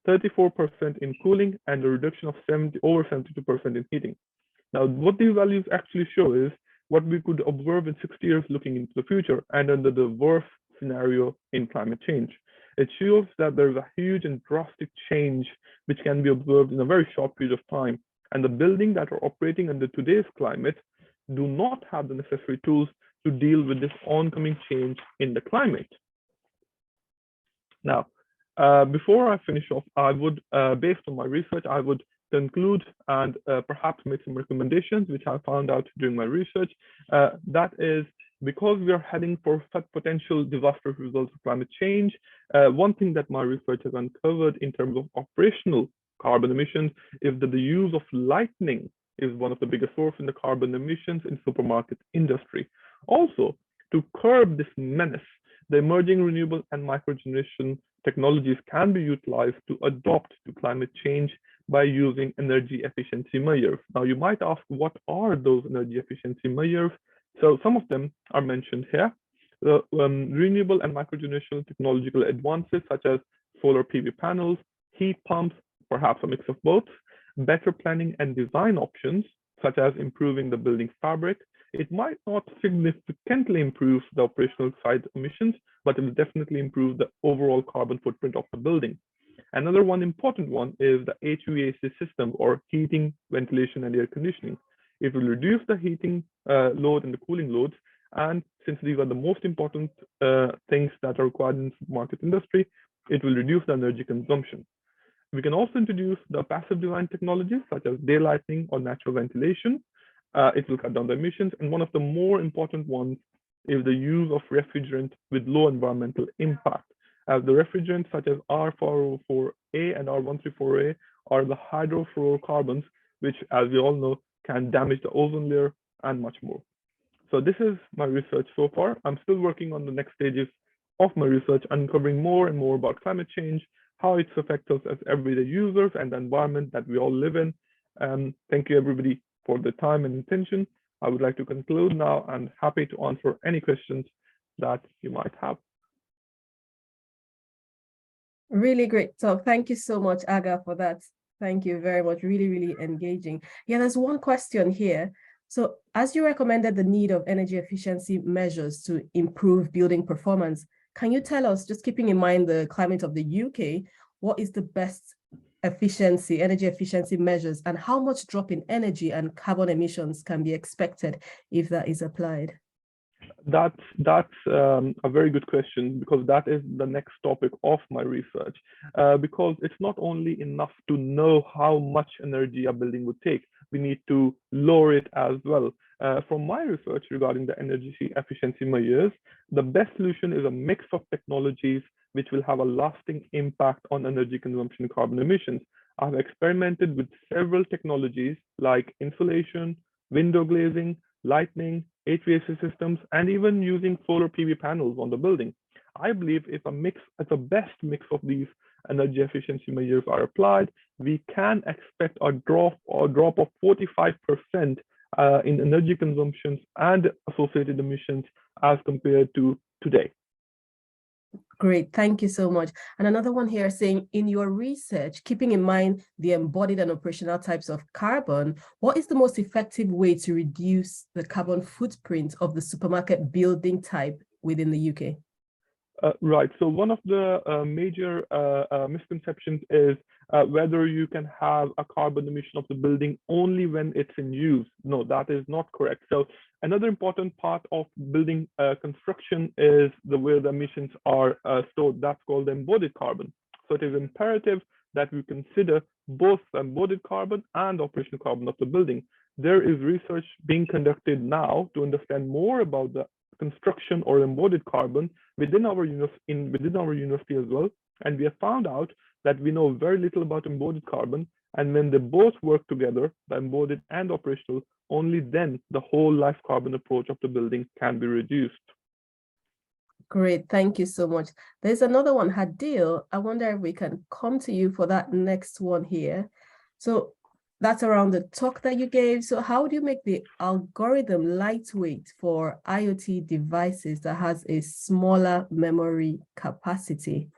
34% in cooling, and a reduction of over 72% in heating. Now, what these values actually show is what we could observe in 60 years looking into the future and under the worst scenario in climate change. It shows that there's a huge and drastic change which can be observed in a very short period of time. And the buildings that are operating under today's climate do not have the necessary tools to deal with this oncoming change in the climate. Now, before I finish off, I would, based on my research, I would conclude and perhaps make some recommendations which I found out during my research. That is, because we are heading for such potential disastrous results of climate change, one thing that my research has uncovered in terms of operational carbon emissions is that the use of lighting is one of the biggest sources in the carbon emissions in supermarket industry. Also, to curb this menace, the emerging renewable and microgeneration technologies can be utilized to adapt to climate change by using energy efficiency measures. Now, you might ask, what are those energy efficiency measures? So some of them are mentioned here. The renewable and microgeneration technological advances such as solar PV panels, heat pumps, perhaps a mix of both, better planning and design options, such as improving the building fabric. It might not significantly improve the operational side emissions, but it will definitely improve the overall carbon footprint of the building. Another important one is the HVAC system, or heating, ventilation, and air conditioning. It will reduce the heating load and the cooling loads. And since these are the most important things that are required in the market industry, it will reduce the energy consumption. We can also introduce the passive design technologies such as daylighting or natural ventilation. It will cut down the emissions. And one of the more important ones is the use of refrigerant with low environmental impact. As the refrigerants such as R404A and R134A are the hydrofluorocarbons, which, as we all know, can damage the ozone layer and much more. So this is my research so far. I'm still working on the next stages of my research, uncovering more and more about climate change, how it affects us as everyday users and the environment that we all live in. Thank you, everybody, for the time and attention. I would like to conclude now and happy to answer any questions that you might have. Really great talk. Thank you so much, Agha, for that. Thank you very much. Really, really engaging. Yeah, there's one question here. So as you recommended the need of energy efficiency measures to improve building performance, can you tell us, just keeping in mind the climate of the UK, what is the best energy efficiency measures, and how much drop in energy and carbon emissions can be expected if that is applied? That's a very good question, because that is the next topic of my research. Because it's not only enough to know how much energy a building would take, we need to lower it as well. From my research regarding the energy efficiency measures, the best solution is a mix of technologies which will have a lasting impact on energy consumption and carbon emissions. I've experimented with several technologies like insulation, window glazing, lighting, HVAC systems, and even using solar PV panels on the building. I believe if a best mix of these energy efficiency measures are applied, we can expect a drop of 45% in energy consumptions and associated emissions as compared to today. Great, thank you so much. And another one here saying, in your research, keeping in mind the embodied and operational types of carbon, what is the most effective way to reduce the carbon footprint of the supermarket building type within the UK? Right, so one of the major misconceptions is whether you can have a carbon emission of the building only when it's in use. No, that is not correct. So another important part of building construction is where the emissions are stored. That's called embodied carbon. So it is imperative that we consider both embodied carbon and operational carbon of the building. There is research being conducted now to understand more about the construction or embodied carbon within our university as well, and we have found out that we know very little about embodied carbon, and when they both work together, the embodied and operational, only then the whole life carbon approach of the building can be reduced. Great, thank you so much. There's another one, Hadeel. I wonder if we can come to you for that next one here. So that's around the talk that you gave. So how do you make the algorithm lightweight for IoT devices that has a smaller memory capacity?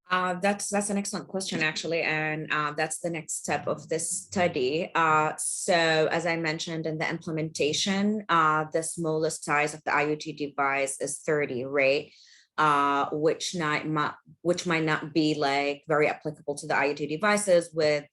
That's an excellent question, actually, and that's the next step of this study. So as I mentioned in the implementation, the smallest size of the IoT device is 30, right? Which might not be like very applicable to the IoT devices with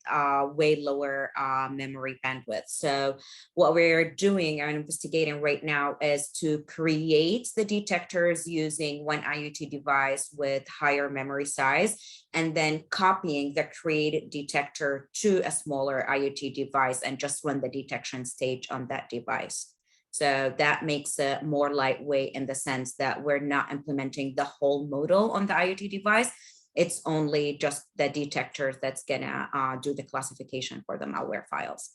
way lower memory bandwidth. So what we're doing and investigating right now is to create the detectors using one IoT device with higher memory size, and then copying the created detector to a smaller IoT device and just run the detection stage on that device. So that makes it more lightweight in the sense that we're not implementing the whole model on the IoT device. it's only just the detector that's gonna do the classification for the malware files.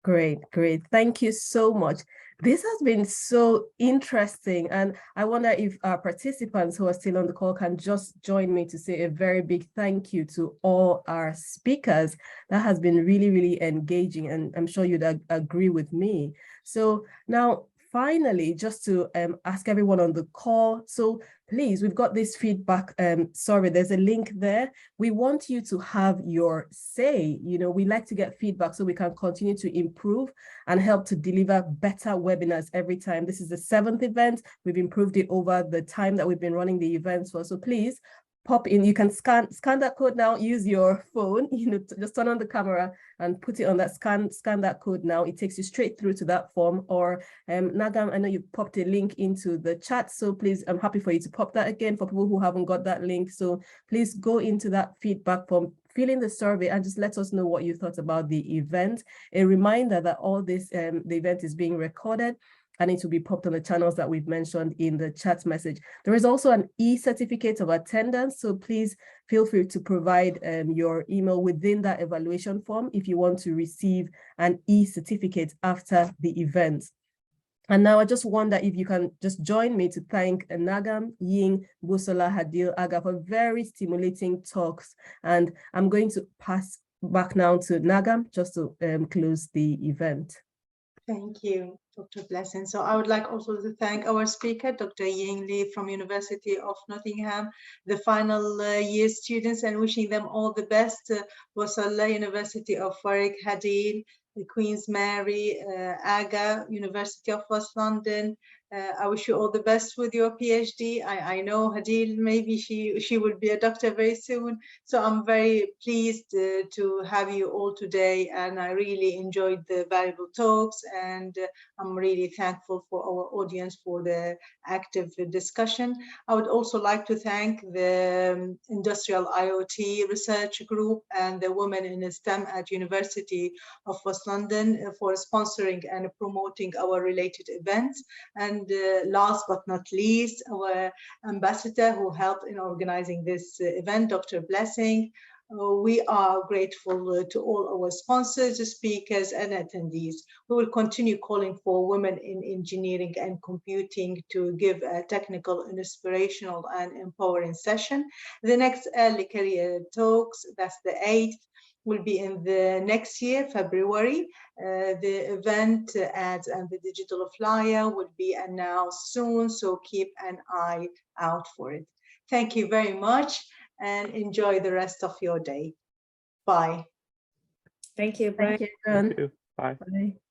Great, great. Thank you so much. This has been so interesting. And I wonder if our participants who are still on the call can just join me to say a very big thank you to all our speakers. That has been really, really engaging. And I'm sure you'd agree with me. So now, finally, just to ask everyone on the call, so please, we've got this feedback survey. There's a link there. We want you to have your say. You know, we like to get feedback so we can continue to improve and help to deliver better webinars every time. This is the 7th event. We've improved it over the time that we've been running the events for. So please pop in. You can scan that code now, use your phone, you know, just turn on the camera and put it on that scan that code now. It takes you straight through to that form. Or Nagham, I know you popped a link into the chat, so please, I'm happy for you to pop that again for people who haven't got that link. So please go into that feedback form, fill in the survey, and just let us know what you thought about the event. A reminder that all this, the event is being recorded, and it will be popped on the channels that we've mentioned in the chat message. There is also an e-certificate of attendance, so please feel free to provide your email within that evaluation form if you want to receive an e-certificate after the event. And now I just wonder if you can just join me to thank Nagham, Ying, Busola, Hadeel, Agha for very stimulating talks. And I'm going to pass back now to Nagham just to close the event. Thank you, Dr. Blessing. So I would like also to thank our speaker, Dr. Ying from University of Nottingham, the final year students, and wishing them all the best. Busola, University of Warwick, Hadeel, Queen's Mary, Agha, University of West London. I wish you all the best with your PhD. I know Hadeel, maybe she will be a doctor very soon. So I'm very pleased to have you all today, and I really enjoyed the valuable talks, and I'm really thankful for our audience for the active discussion. I would also like to thank the Industrial IoT Research Group and the Women in STEM at University of West London for sponsoring and promoting our related events. And last but not least, our ambassador who helped in organizing this event, Dr. Blessing. We are grateful to all our sponsors, speakers, and attendees. We will continue calling for women in engineering and computing to give a technical, inspirational, and empowering session. The next early career talks, that's the 8th, will be in the next year, February. The event ads and the digital flyer will be announced soon, so keep an eye out for it. Thank you very much and enjoy the rest of your day. Bye. Thank you. Bye. Thank you, everyone. Thank you. Bye. Bye.